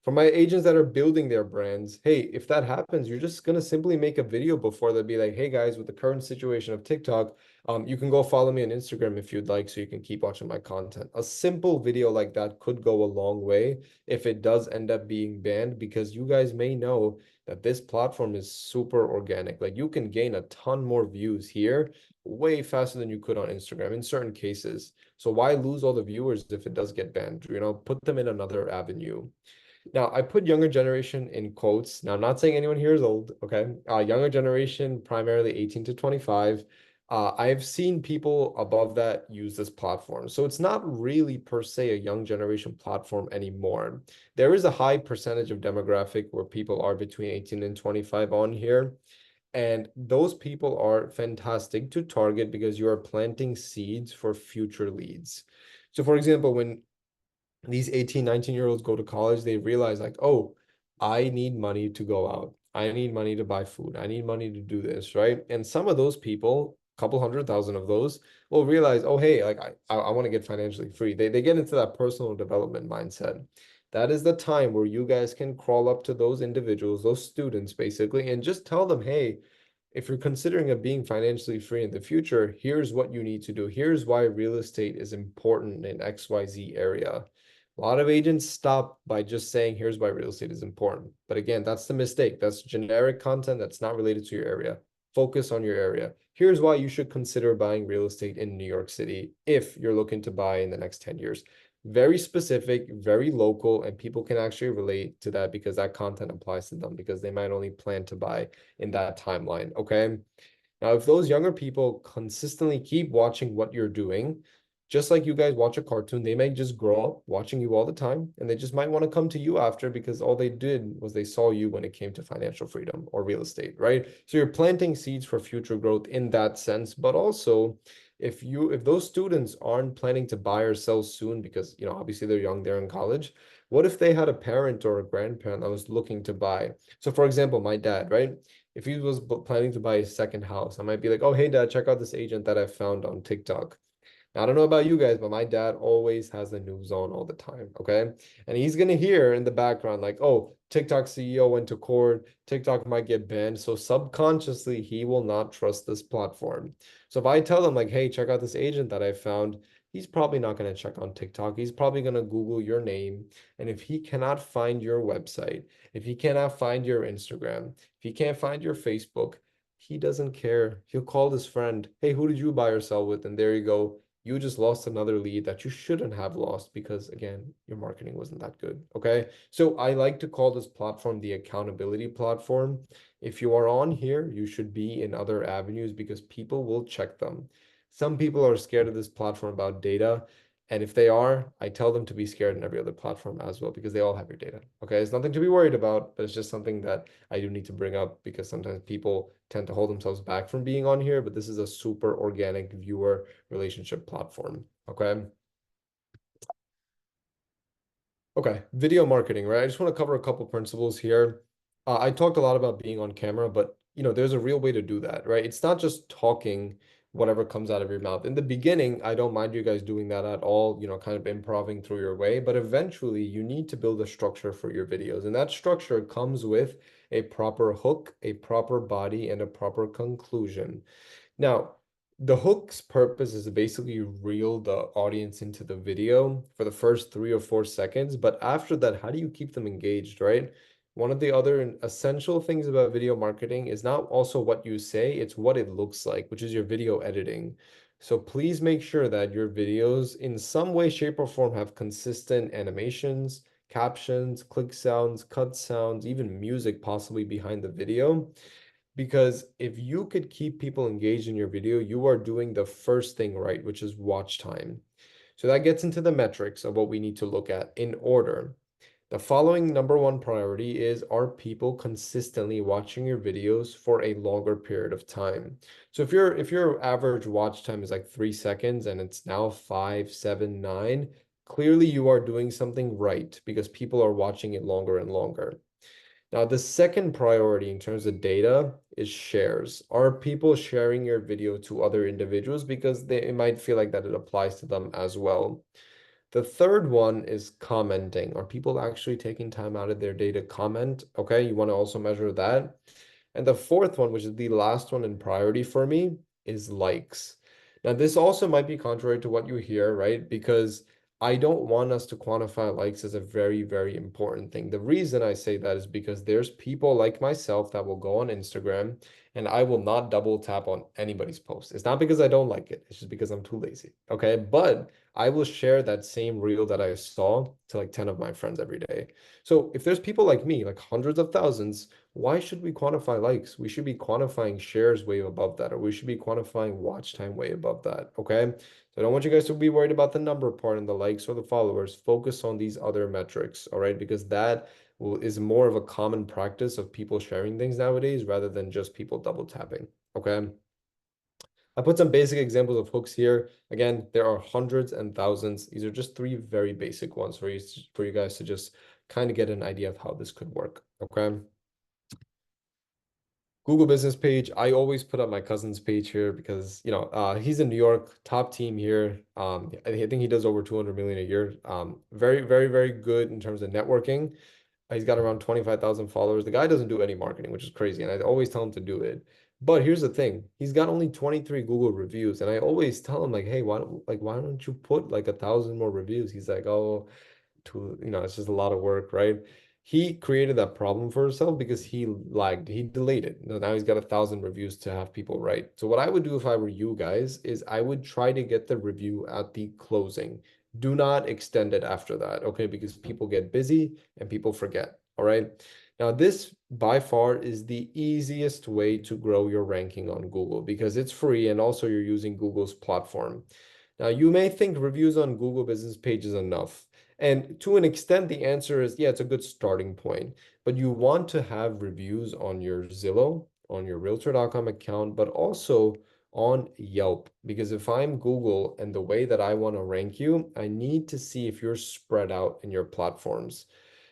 For my agents that are building their brands, hey, if that happens, you're just gonna simply make a video before they'll be like, hey guys, with the current situation of TikTok, you can go follow me on Instagram if you'd like, so you can keep watching my content. A simple video like that could go a long way if it does end up being banned, because you guys may know that this platform is super organic. Like you can gain a ton more views here way faster than you could on Instagram in certain cases. So why lose all the viewers if it does get banned? You know, put them in another avenue. Now, I put younger generation in quotes. Now, I'm not saying anyone here is old, okay? Younger generation, primarily 18 to 25. I've seen people above that use this platform. So it's not really per se a young generation platform anymore. There is a high percentage of demographic where people are between 18 and 25 on here. And those people are fantastic to target because you are planting seeds for future leads. So, for example, when these 18, 19-year-olds go to college, they realize like, oh, I need money to go out. I need money to buy food. I need money to do this, right? And some of those people, a couple 100,000 of those, will realize, oh, hey, like I want to get financially free. They get into that personal development mindset. That is the time where you guys can crawl up to those individuals, those students basically, and just tell them, hey, if you're considering of being financially free in the future, here's what you need to do. Here's why real estate is important in XYZ area. A lot of agents stop by just saying, here's why real estate is important. But again, that's the mistake. That's generic content that's not related to your area. Focus on your area. Here's why you should consider buying real estate in New York City if you're looking to buy in the next 10 years. Very specific, very local, and people can actually relate to that because that content applies to them because they might only plan to buy in that timeline. Okay. Now, if those younger people consistently keep watching what you're doing, just like you guys watch a cartoon, they may just grow up watching you all the time and they just might want to come to you after because all they did was they saw you when it came to financial freedom or real estate, right? So you're planting seeds for future growth in that sense, but also if those students aren't planning to buy or sell soon because, you know, obviously they're young, they're in college, what if they had a parent or a grandparent that was looking to buy? So for example, my dad, right? If he was planning to buy a second house, I might be like, oh, hey, dad, check out this agent that I found on TikTok. Now, I don't know about you guys, but my dad always has the news on all the time. Okay. And he's going to hear in the background, like, oh, TikTok CEO went to court. TikTok might get banned. So subconsciously, he will not trust this platform. So if I tell him, like, hey, check out this agent that I found, he's probably not going to check on TikTok. He's probably going to Google your name. And if he cannot find your website, if he cannot find your Instagram, if he can't find your Facebook, he doesn't care. He'll call his friend. Hey, who did you buy or sell with? And there you go, you just lost another lead that you shouldn't have lost because again, your marketing wasn't that good. Okay. So I like to call this platform the accountability platform. If you are on here, you should be in other avenues because people will check them. Some people are scared of this platform about data. And if they are, I tell them to be scared in every other platform as well because they all have your data. Okay. It's nothing to be worried about, but it's just something that I do need to bring up because sometimes people tend to hold themselves back from being on here. But this is a super organic viewer relationship platform. Okay. Okay. Video marketing, right? I just want to cover a couple principles here. I talked a lot about being on camera, but you know, there's a real way to do that, right? It's not just talking whatever comes out of your mouth. In the beginning, I don't mind you guys doing that at all, you know, kind of improving through your way, but eventually you need to build a structure for your videos. And that structure comes with a proper hook, a proper body, and a proper conclusion. Now, the hook's purpose is to basically reel the audience into the video for the first 3 or 4 seconds. But after that, how do you keep them engaged, right? One of the other essential things about video marketing is not also what you say, it's what it looks like, which is your video editing. So please make sure that your videos in some way, shape, or form have consistent animations, captions, click sounds, cut sounds, even music possibly behind the video. Because if you could keep people engaged in your video, you are doing the first thing right, which is watch time. So that gets into the metrics of what we need to look at in order. The following number one priority is, are people consistently watching your videos for a longer period of time? So if your average watch time is like 3 seconds and it's now five, seven, nine, clearly you are doing something right because people are watching it longer and longer. Now, the second priority in terms of data is shares. Are people sharing your video to other individuals because it might feel like that it applies to them as well? The third one is commenting. Are people actually taking time out of their day to comment? Okay, you want to also measure that. And the fourth one, which is the last one in priority for me, is likes. Now, this also might be contrary to what you hear, right? Because I don't want us to quantify likes as a very, very important thing. The reason I say that is because there's people like myself that will go on Instagram and I will not double tap on anybody's post. It's not because I don't like it, it's just because I'm too lazy. Okay. But I will share that same reel that I saw to like 10 of my friends every day. So if there's people like me, like hundreds of thousands, why should we quantify likes? We should be quantifying shares way above that, or we should be quantifying watch time way above that. Okay. So I don't want you guys to be worried about the number part and the likes or the followers. Focus on these other metrics. All right. Because that is more of a common practice of people sharing things nowadays rather than just people double tapping. Okay. I put some basic examples of hooks here. Again, there are hundreds and thousands. These are just three very basic ones for you guys to just kind of get an idea of how this could work. Okay. Google business page. I always put up my cousin's page here because, he's in New York, top team here. I think he does over 200 million a year. Very, very, very good in terms of networking. He's got around 25,000 followers. The guy doesn't do any marketing, which is crazy. And I always tell him to do it. But here's the thing. He's got only 23 Google reviews. And I always tell him like, hey, why don't you put like 1,000 more reviews? He's like, oh, it's just a lot of work, right? He created that problem for himself because he lagged. He delayed it. Now he's got 1,000 reviews to have people write. So what I would do if I were you guys is I would try to get the review at the closing. Do not extend it after that, okay? Because people get busy and people forget, all right? Now, this by far is the easiest way to grow your ranking on Google because it's free and also you're using Google's platform. Now, you may think reviews on Google business page is enough. And to an extent, the answer is, yeah, it's a good starting point. But you want to have reviews on your Zillow, on your Realtor.com account, but also on Yelp. Because if I'm Google and the way that I want to rank you, I need to see if you're spread out in your platforms.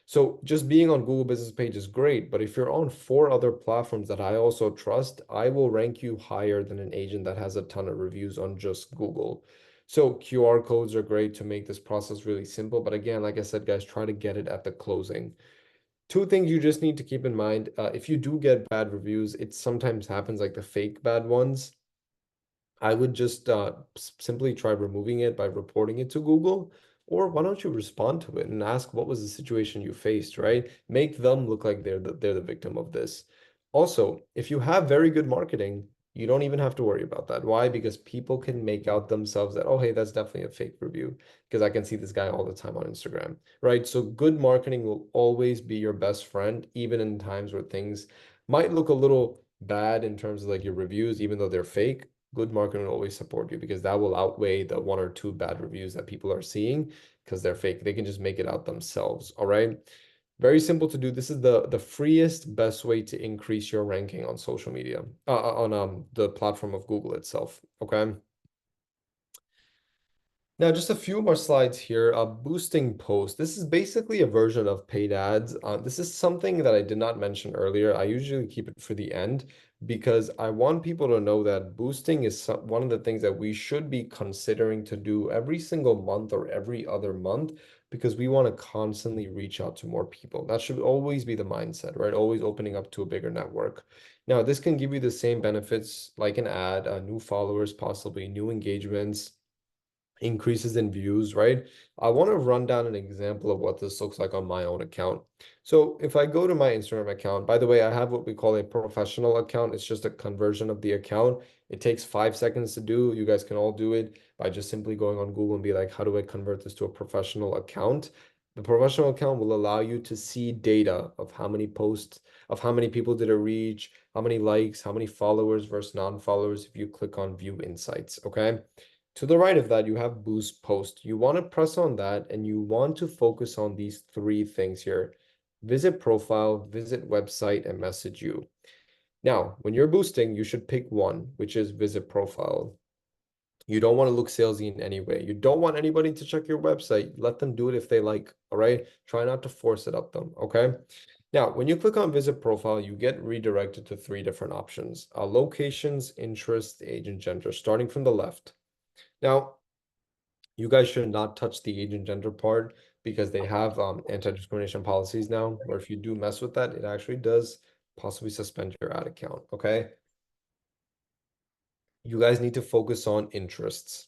So just being on Google Business Page is great, but if you're on four other platforms that I also trust, I will rank you higher than an agent that has a ton of reviews on just Google. So QR codes are great to make this process really simple. But again, like I said, guys, try to get it at the closing. Two things you just need to keep in mind. If you do get bad reviews, it sometimes happens like the fake bad ones. I would just simply try removing it by reporting it to Google. Or why don't you respond to it and ask what was the situation you faced, right? Make them look like they're the victim of this. Also, if you have very good marketing, you don't even have to worry about that. Why? Because people can make out themselves that, oh, hey, that's definitely a fake review because I can see this guy all the time on Instagram, right? So good marketing will always be your best friend, even in times where things might look a little bad in terms of like your reviews, even though they're fake. Good marketing will always support you because that will outweigh the one or two bad reviews that people are seeing because they're fake. They can just make it out themselves. All right. Very simple to do. This is the freest, best way to increase your ranking on social media, on the platform of Google itself. Okay. Now, just a few more slides here. Boosting posts. This is basically a version of paid ads. This is something that I did not mention earlier. I usually keep it for the end because I want people to know that boosting is one of the things that we should be considering to do every single month or every other month because we want to constantly reach out to more people. That should always be the mindset, right? Always opening up to a bigger network. Now, this can give you the same benefits like an ad, new followers, possibly new engagements, increases in views, right? I want to run down an example of what this looks like on my own account. So if I go to my Instagram account, by the way, I have what we call a professional account. It's just a conversion of the account. It takes 5 seconds to do. You guys can all do it by just simply going on Google and be like, how do I convert this to a professional account? The professional account will allow you to see data of how many posts, of how many people did it reach, how many likes, how many followers versus non-followers if you click on view insights, okay? To the right of that, you have boost post. You want to press on that and you want to focus on these three things here. Visit profile, visit website, and message you. Now, when you're boosting, you should pick one, which is visit profile. You don't want to look salesy in any way. You don't want anybody to check your website. Let them do it if they like, all right? Try not to force it up them, okay? Now, when you click on visit profile, you get redirected to three different options. Locations, interest, agent gender, starting from the left. Now, you guys should not touch the agent gender part because they have anti-discrimination policies now, where if you do mess with that, it actually does possibly suspend your ad account, okay? You guys need to focus on interests.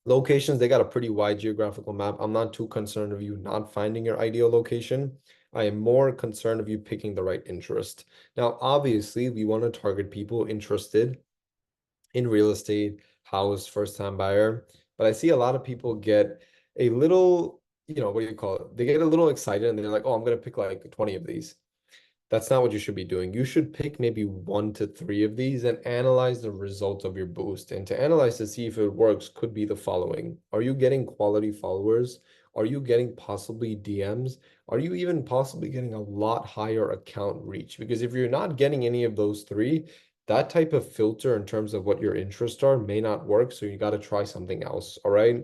Locations, they got a pretty wide geographical map. I'm not too concerned of you not finding your ideal location. I am more concerned of you picking the right interest. Now, obviously, we want to target people interested in real estate, house, first-time buyer. But I see a lot of people get a little, what do you call it? They get a little excited and they're like, oh, I'm going to pick like 20 of these. That's not what you should be doing. You should pick maybe 1 to 3 of these and analyze the results of your boost. And to analyze to see if it works could be the following. Are you getting quality followers? Are you getting possibly DMs? Are you even possibly getting a lot higher account reach? Because if you're not getting any of those three, that type of filter in terms of what your interests are may not work. So you got to try something else. All right.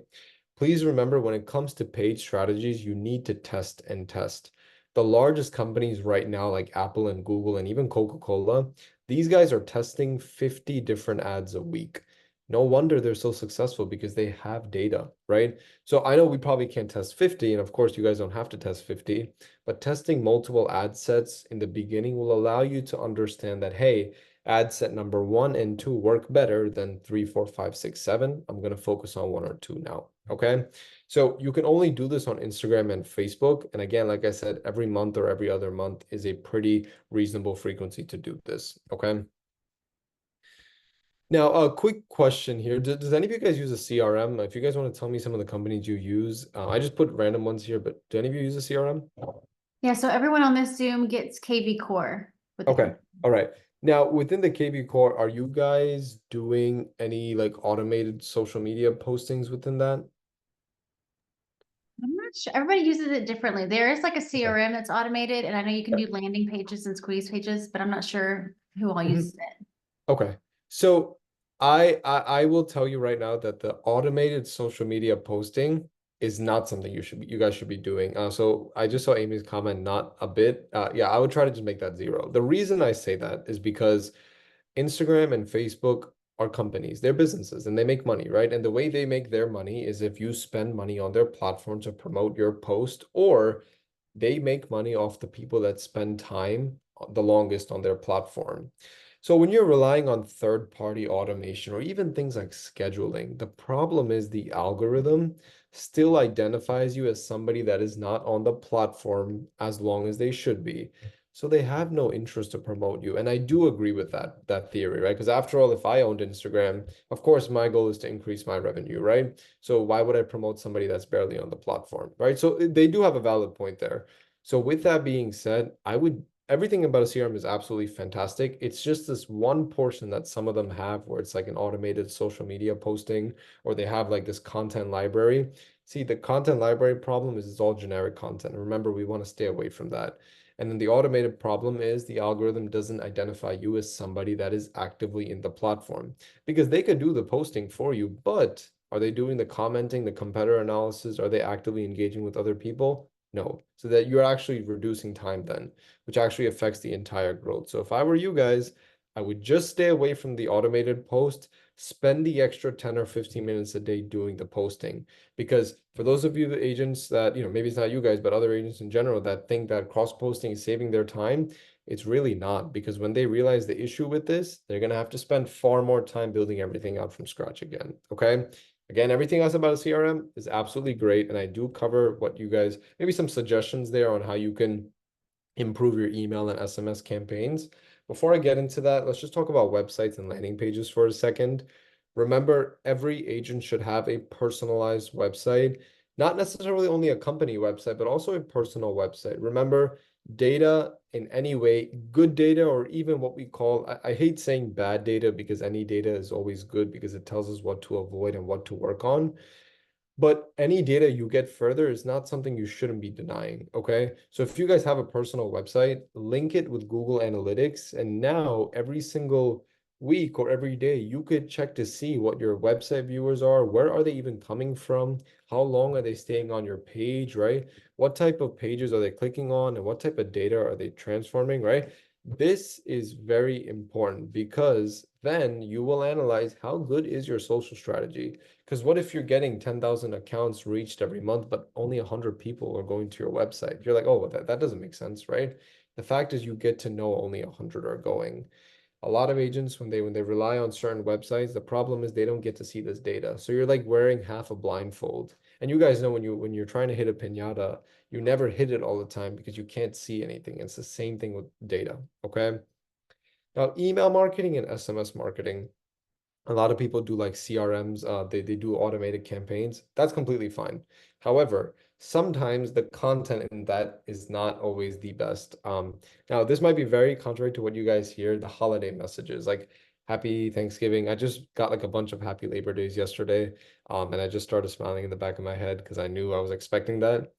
Please remember when it comes to paid strategies, you need to test and test. The largest companies right now, like Apple and Google and even Coca-Cola, these guys are testing 50 different ads a week. No wonder they're so successful because they have data, right? So I know we probably can't test 50, and of course you guys don't have to test 50, but testing multiple ad sets in the beginning will allow you to understand that, hey, ad set number 1 and 2 work better than 3, 4, 5, 6, 7. I'm going to focus on 1 or 2 now. Okay. So you can only do this on Instagram and Facebook. And again, like I said, every month or every other month is a pretty reasonable frequency to do this. Okay. Now, a quick question here. Does any of you guys use a CRM? If you guys want to tell me some of the companies you use, I just put random ones here, but do any of you use a CRM? Yeah, so everyone on this Zoom gets KV Core with the Okay. company. All right. Now, within the KB Core, are you guys doing any like automated social media postings within that? I'm not sure. Everybody uses it differently. There is like a Okay. CRM that's automated, and I know you can do landing pages and squeeze pages, but I'm not sure who all Mhm. uses it. Okay. So I will tell you right now that the automated social media posting is not something you guys should be doing. So I just saw Amy's comment, not a bit. Yeah, I would try to just make that 0. The reason I say that is because Instagram and Facebook are companies, they're businesses and they make money, right? And the way they make their money is if you spend money on their platform to promote your post, or they make money off the people that spend time the longest on their platform. So when you're relying on third-party automation or even things like scheduling, the problem is the algorithm still identifies you as somebody that is not on the platform as long as they should be. So they have no interest to promote you. And I do agree with that theory, right? Because after all, if I owned Instagram, of course, my goal is to increase my revenue, right? So why would I promote somebody that's barely on the platform, right? So they do have a valid point there. So with that being said, everything about a CRM is absolutely fantastic. It's just this one portion that some of them have where it's like an automated social media posting, or they have like this content library. See, the content library problem is it's all generic content. Remember, we want to stay away from that. And then the automated problem is the algorithm doesn't identify you as somebody that is actively in the platform, because they could do the posting for you, but are they doing the commenting, the competitor analysis? Are they actively engaging with other people? No. So that you're actually reducing time then, which actually affects the entire growth. So if I were you guys, I would just stay away from the automated post, spend the extra 10 or 15 minutes a day doing the posting. Because for those of you, the agents that, maybe it's not you guys, but other agents in general that think that cross posting is saving their time, it's really not. Because when they realize the issue with this, they're going to have to spend far more time building everything out from scratch again. Okay. Again, everything else about a CRM is absolutely great. And I do cover what you guys, maybe some suggestions there on how you can improve your email and SMS campaigns. Before I get into that, let's just talk about websites and landing pages for a second. Remember, every agent should have a personalized website. not necessarily only a company website, but also a personal website. Remember, data in any way, good data, or even what we call, I hate saying bad data because any data is always good because it tells us what to avoid and what to work on. But any data you get further is not something you shouldn't be denying, okay? So if you guys have a personal website, link it with Google Analytics, and now every single week or every day, you could check to see what your website viewers are, where are they even coming from, how long are they staying on your page, right? What type of pages are they clicking on, and what type of data are they transforming, right? This is very important because then you will analyze how good is your social strategy. Because what if you're getting 10,000 accounts reached every month, but only 100 people are going to your website? You're like, oh, that doesn't make sense, right? The fact is you get to know only 100 are going. A lot of agents, when they rely on certain websites, the problem is they don't get to see this data. So you're like wearing half a blindfold. And you guys know when you're trying to hit a piñata, you never hit it all the time because you can't see anything. It's the same thing with data, okay? Now, email marketing and SMS marketing. A lot of people do like CRMs, they do automated campaigns. That's completely fine. However, sometimes the content in that is not always the best. Now this might be very contrary to what you guys hear, the holiday messages, like Happy Thanksgiving. I just got like a bunch of Happy Labor Days yesterday, and I just started smiling in the back of my head because I knew I was expecting that.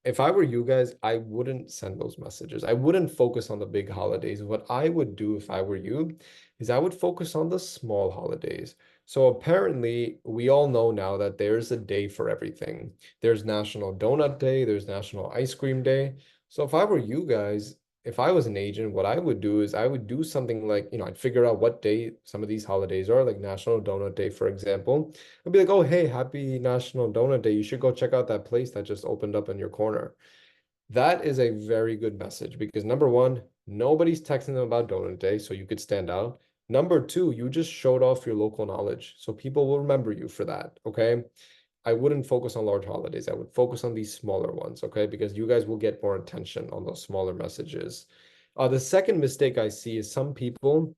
If I were you guys, I wouldn't send those messages. I wouldn't focus on the big holidays. What I would do if I were you is I would focus on the small holidays. So apparently, we all know now that there's a day for everything. There's National Donut Day, there's National Ice Cream Day. So if I were you guys, if I was an agent, what I would do is I would do something like, I'd figure out what day some of these holidays are, like National Donut Day, for example. I'd be like, oh, hey, happy National Donut Day. You should go check out that place that just opened up in your corner. That is a very good message because number one, nobody's texting them about Donut Day, so you could stand out. Number two, you just showed off your local knowledge, so people will remember you for that. Okay. I wouldn't focus on large holidays. I would focus on these smaller ones. Okay. Because you guys will get more attention on those smaller messages. The second mistake I see is some people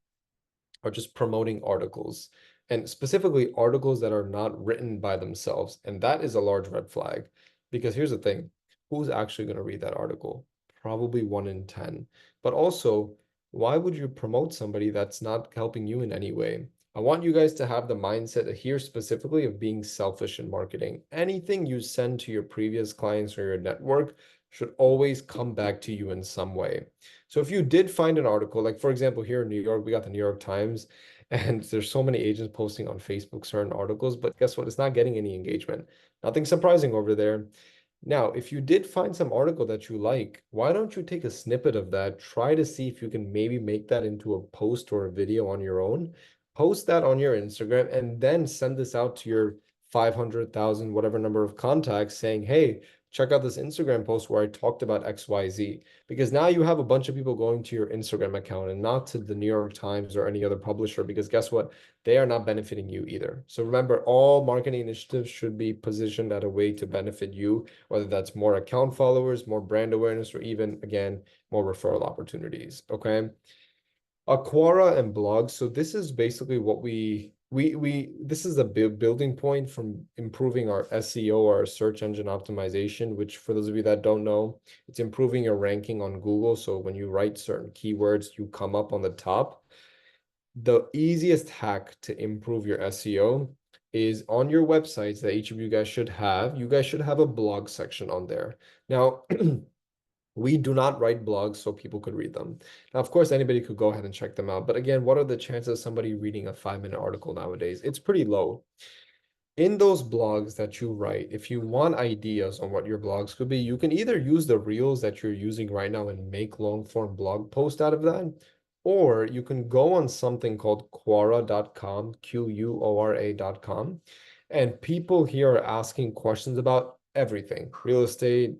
are just promoting articles and specifically articles that are not written by themselves. And that is a large red flag because here's the thing, who's actually going to read that article? Probably one in 10. But also, why would you promote somebody that's not helping you in any way? I want you guys to have the mindset here specifically of being selfish in marketing. Anything you send to your previous clients or your network should always come back to you in some way. So if you did find an article, like for example, here in New York, we got the New York Times, and there's so many agents posting on Facebook certain articles, but guess what? It's not getting any engagement. Nothing surprising over there. Now, if you did find some article that you like, why don't you take a snippet of that, try to see if you can maybe make that into a post or a video on your own, post that on your Instagram, and then send this out to your 500,000, whatever number of contacts saying, hey, check out this Instagram post where I talked about XYZ. Because now you have a bunch of people going to your Instagram account and not to the New York Times or any other publisher, because guess what? They are not benefiting you either. So remember, all marketing initiatives should be positioned at a way to benefit you, whether that's more account followers, more brand awareness, or even, again, more referral opportunities. Okay. Aquara and blogs. So this is basically what we this is a building point from improving our SEO, our search engine optimization, which for those of you that don't know, it's improving your ranking on Google. So when you write certain keywords, you come up on the top. The easiest hack to improve your SEO is on your websites that each of you guys should have. You guys should have a blog section on there. Now, we do not write blogs so people could read them. Now, of course, anybody could go ahead and check them out. But again, what are the chances of somebody reading a 5-minute article nowadays? It's pretty low. In those blogs that you write, if you want ideas on what your blogs could be, you can either use the reels that you're using right now and make long form blog post out of that, or you can go on something called Quora.com, Quora.com, and people here are asking questions about everything, real estate,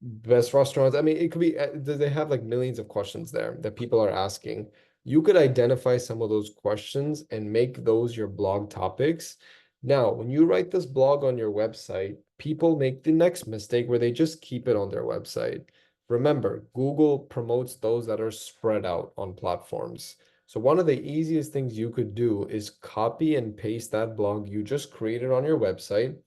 best restaurants. I mean, it could be, they have like millions of questions there that people are asking. You could identify some of those questions and make those your blog topics. Now, when you write this blog on your website, people make the next mistake where they just keep it on their website. Remember, Google promotes those that are spread out on platforms. So one of the easiest things you could do is copy and paste that blog you just created on your website,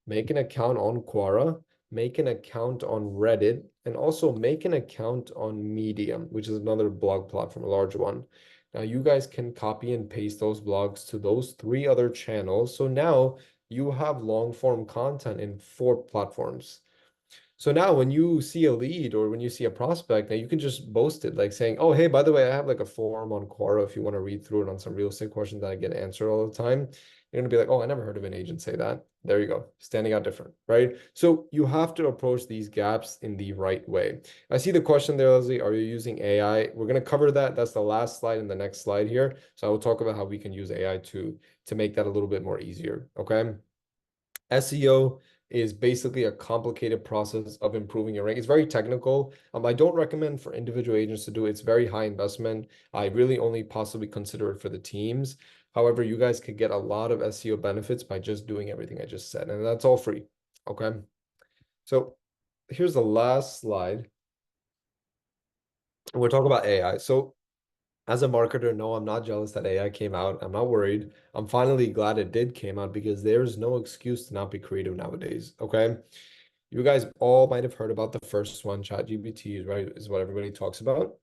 make an account on Quora, make an account on Reddit, and also make an account on Medium, which is another blog platform, a large one. Now you guys can copy and paste those blogs to those three other channels. So now you have long form content in four platforms. So now when you see a lead or when you see a prospect, now you can just boast it, like saying, oh, hey, by the way, I have like a forum on Quora if you want to read through it on some real estate questions that I get answered all the time. You're gonna be like, oh, I never heard of an agent say that. There you go, standing out different, right? So you have to approach these gaps in the right way. I see the question there, Leslie. Are you using AI? We're gonna cover that. That's the last slide and the next slide here. So I will talk about how we can use AI to make that a little bit more easier. Okay. SEO is basically a complicated process of improving your rank. It's very technical. I don't recommend for individual agents to do it. It's very high investment. I really only possibly consider it for the teams. However, you guys could get a lot of SEO benefits by just doing everything I just said, and that's all free. Okay. So here's the last slide. We'll talk about AI. So as a marketer, no, I'm not jealous that AI came out. I'm not worried. I'm finally glad it did came out because there's no excuse to not be creative nowadays. Okay. You guys all might have heard about the first one, ChatGPT, right? Is what everybody talks about.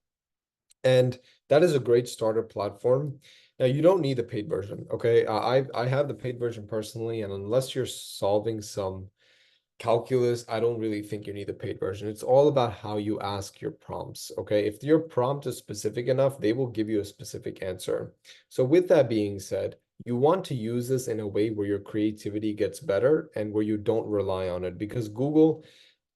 And that is a great starter platform. Now you don't need the paid version. Okay. I have the paid version personally, and unless you're solving some calculus, I don't really think you need the paid version. It's all about how you ask your prompts. Okay. If your prompt is specific enough, they will give you a specific answer. So, with that being said, you want to use this in a way where your creativity gets better and where you don't rely on it because Google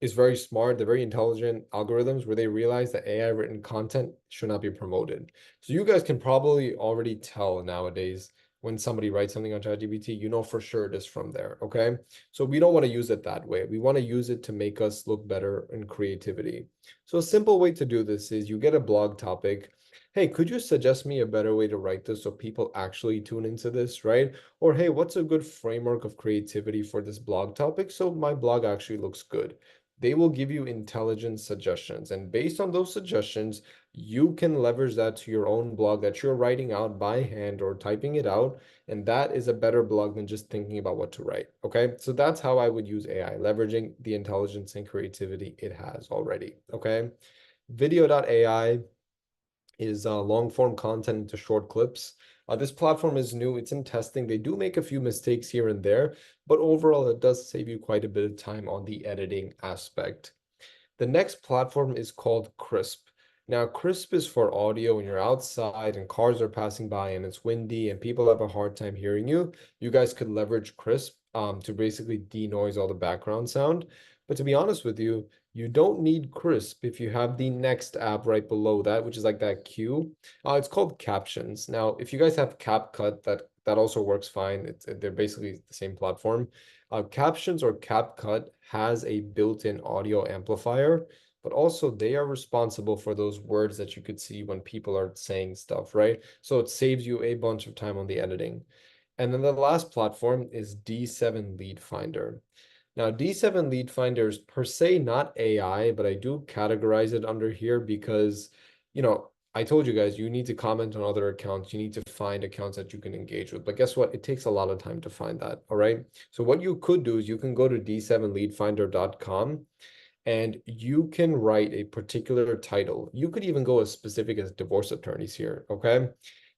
is very smart. They're very intelligent algorithms where they realize that AI written content should not be promoted. So you guys can probably already tell nowadays when somebody writes something on ChatGPT, you know for sure it is from there. Okay. So we don't want to use it that way. We want to use it to make us look better in creativity. So a simple way to do this is you get a blog topic. Hey, could you suggest me a better way to write this so people actually tune into this, right? Or hey, what's a good framework of creativity for this blog topic so my blog actually looks good? They will give you intelligent suggestions. And based on those suggestions, you can leverage that to your own blog that you're writing out by hand or typing it out. And that is a better blog than just thinking about what to write. Okay. So that's how I would use AI, leveraging the intelligence and creativity it has already. Okay. Video.ai is long form content into short clips. This platform is new, it's in testing. They do make a few mistakes here and there, but overall, it does save you quite a bit of time on the editing aspect. The next platform is called Crisp. Now, Crisp is for audio when you're outside and cars are passing by and it's windy and people have a hard time hearing you. You guys could leverage Crisp to basically denoise all the background sound. But to be honest with you, you don't need Crisp if you have the next app right below that, which is like that queue. It's called Captions. Now, if you guys have CapCut, that also works fine. They're basically the same platform. Captions or CapCut has a built-in audio amplifier, but also they are responsible for those words that you could see when people are saying stuff, right? So it saves you a bunch of time on the editing. And then the last platform is D7 Lead Finder. Now, D7 Lead Finder is per se not AI, but I do categorize it under here because, I told you guys, you need to comment on other accounts. You need to find accounts that you can engage with. But guess what? It takes a lot of time to find that. All right. So what you could do is you can go to d7leadfinder.com and you can write a particular title. You could even go as specific as divorce attorneys here. Okay.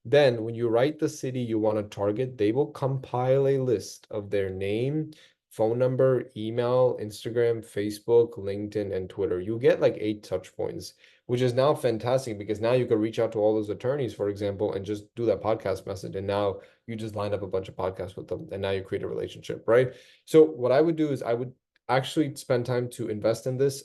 Then when you write the city you want to target, they will compile a list of their name, phone number, email, Instagram, Facebook, LinkedIn, and Twitter. You get like 8 touch points, which is now fantastic because now you can reach out to all those attorneys, for example, and just do that podcast message. And now you just line up a bunch of podcasts with them and now you create a relationship, right? So what I would do is I would actually spend time to invest in this.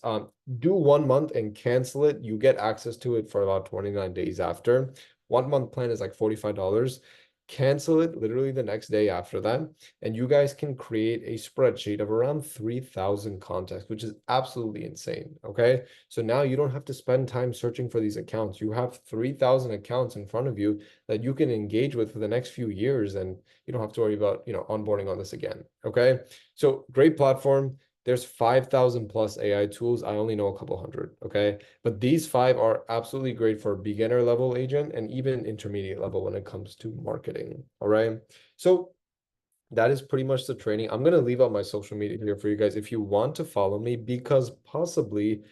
Do 1 month and cancel it. You get access to it for about 29 days after. 1 month plan is like $45. Cancel it literally the next day after that. And you guys can create a spreadsheet of around 3,000 contacts, which is absolutely insane. Okay. So now you don't have to spend time searching for these accounts. You have 3,000 accounts in front of you that you can engage with for the next few years. And you don't have to worry about, onboarding on this again. Okay. So great platform. There's 5,000 plus AI tools. I only know a couple hundred. Okay. But these five are absolutely great for beginner level agent and even intermediate level when it comes to marketing. All right. So that is pretty much the training. I'm gonna leave out my social media here for you guys if you want to follow me, because possibly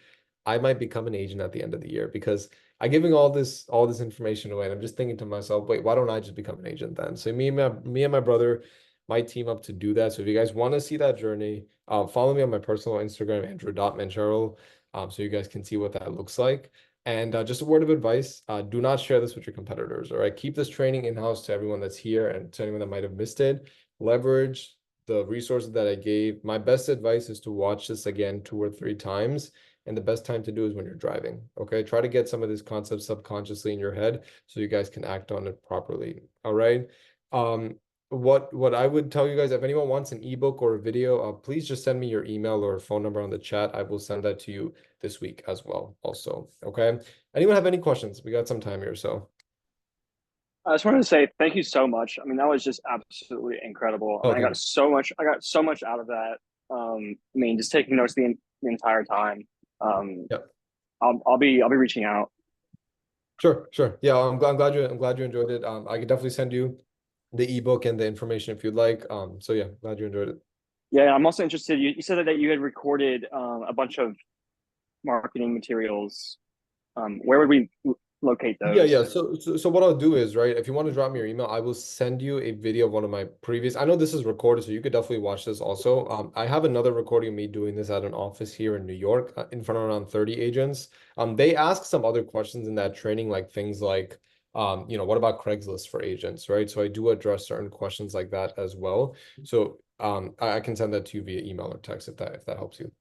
I might become an agent at the end of the year, because I'm giving all this information away, and I'm just thinking to myself, wait, why don't I just become an agent then? So me and my brother might team up to do that. So if you guys want to see that journey, follow me on my personal Instagram, Andrew.manchero, so you guys can see what that looks like. And just a word of advice, do not share this with your competitors. All right. Keep this training in-house to everyone that's here and to anyone that might have missed it. Leverage the resources that I gave. My best advice is to watch this again 2 or 3 times. And the best time to do is when you're driving. Okay. Try to get some of these concepts subconsciously in your head so you guys can act on it properly. All right. Um, what I would tell you guys, if anyone wants an ebook or a video, please just send me your email or phone number on the chat. I will send that to you this week as well. Also, okay. Anyone have any questions? We got some time here, so. I just wanted to say thank you so much. I mean, that was just absolutely incredible. I Oh, mean, thank you. I got so much out of that. I mean, just taking notes the entire time. Um, Yeah. I'll be reaching out. Sure, sure. Yeah, I'm glad you enjoyed it. I could definitely send you the ebook and the information if you'd like. So yeah, glad you enjoyed it. Yeah, I'm also interested. You said that you had recorded a bunch of marketing materials. Where would we locate Yeah, yeah. those? So what I'll do is, right, if you want to drop me your email, I will send you a video of one of my previous. I know this is recorded, so you could definitely watch this also. I have another recording of me doing this at an office here in New York, in front of around 30 agents. They ask some other questions in that training, like things like, what about Craigslist for agents, right? So I do address certain questions like that as well. So I can send that to you via email or text if that helps you.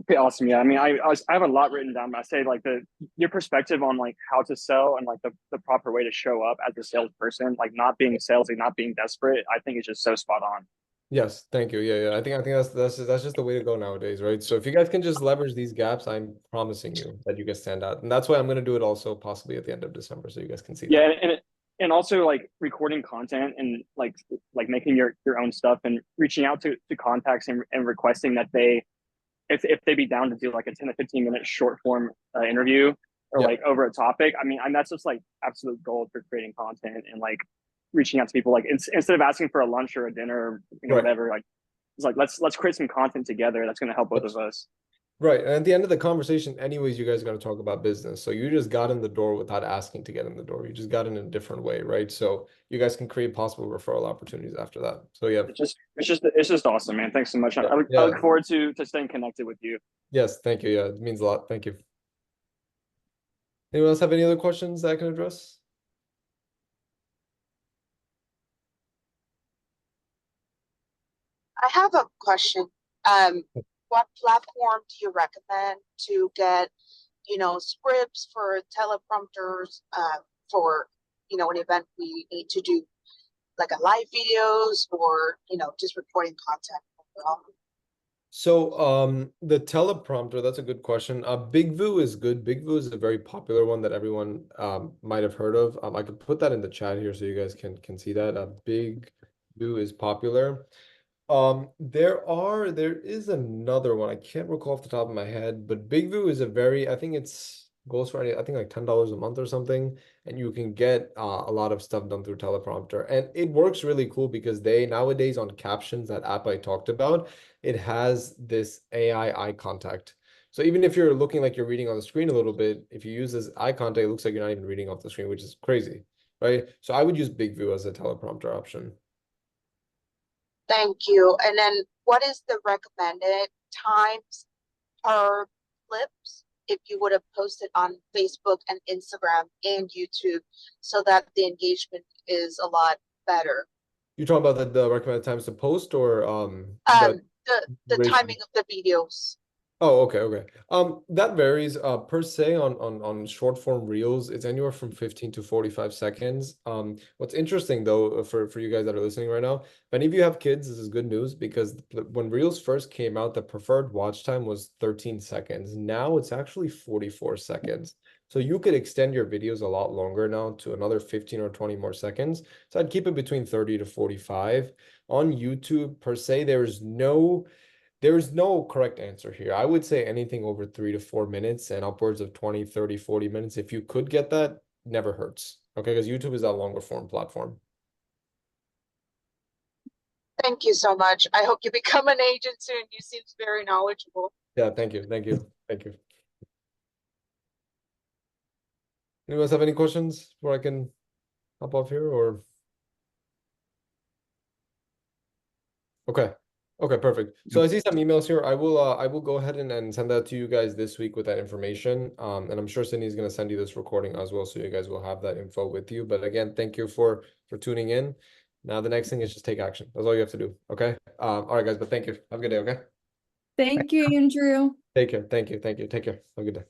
Okay, awesome. Yeah, I mean, I have a lot written down. But I say like the your perspective on like how to sell and like the proper way to show up as a salesperson, like not being salesy, not being desperate. I think it's just so spot on. Yes, thank you. Yeah, yeah. I think that's just the way to go nowadays, right? So if you guys can just leverage these gaps, I'm promising you that you guys stand out. And that's why I'm gonna do it also possibly at the end of December, so you guys can see Yeah, that. and also like recording content and like making your own stuff and reaching out to contacts and requesting that they if they be down to do like a 10 to 15 minute short form interview or Yeah, like over a topic. I mean, that's just like absolute gold for creating content and like reaching out to people. Like instead of asking for a lunch or a dinner, or, right. whatever. Like it's like let's create some content together. That's going to help both of us. Right. And at the end of the conversation, anyways, you guys are going to talk about business. So you just got in the door without asking to get in the door. You just got in a different way, right? So you guys can create possible referral opportunities after that. So yeah. It's just awesome, man. Thanks so much. Yeah. I Yeah. look forward to staying connected with you. Yes, thank you. Yeah, it means a lot. Thank you. Anyone else have any other questions that I can address? I have a question. What platform do you recommend to get, scripts for teleprompters, for, an event we need to do like a live videos or, just reporting content overall? So, the teleprompter, that's a good question. BigVoo is good. BigVoo is a very popular one that everyone might have heard of. I could put that in the chat here so you guys can see that. BigVoo is popular. There is another one. I can't recall off the top of my head, but BigView is I think it's goes for I think like $10 a month or something, and you can get a lot of stuff done through teleprompter. And it works really cool because they nowadays on captions, that app I talked about, it has this AI eye contact. So even if you're looking like you're reading on the screen a little bit, if you use this eye contact, it looks like you're not even reading off the screen, which is crazy, right? So I would use BigView as a teleprompter option. Thank you. And then what is the recommended times per clips if you would have posted on Facebook and Instagram and YouTube so that the engagement is a lot better? You're talking about the recommended times to post or the The duration? timing of the videos. Oh, okay, okay. That varies. Per se on short form reels, it's anywhere from 15 to 45 seconds. What's interesting though, for you guys that are listening right now, if any of you have kids, this is good news because when reels first came out, the preferred watch time was 13 seconds. Now it's actually 44 seconds. So you could extend your videos a lot longer now to another 15 or 20 more seconds. So I'd keep it between 30 to 45. On YouTube, per se, there's no correct answer here. I would say anything over 3 to 4 minutes and upwards of 20, 30, 40 minutes. If you could get that, never hurts. Okay, because YouTube is that longer form platform. Thank you so much. I hope you become an agent soon. You seem very knowledgeable. Yeah, thank you. Thank you. Thank you. Anyone else have any questions before I can hop off here or? Okay. Okay, perfect. So I see some emails here. I will go ahead and send that to you guys this week with that information. And I'm sure Sydney's gonna send you this recording as well, so you guys will have that info with you. But again, thank you for tuning in. Now the next thing is just take action. That's all you have to do. Okay. All right, guys, but thank you. Have a good day, okay? Thank you, Andrew. Take care. Thank you. Thank you. Take care. Have a good day.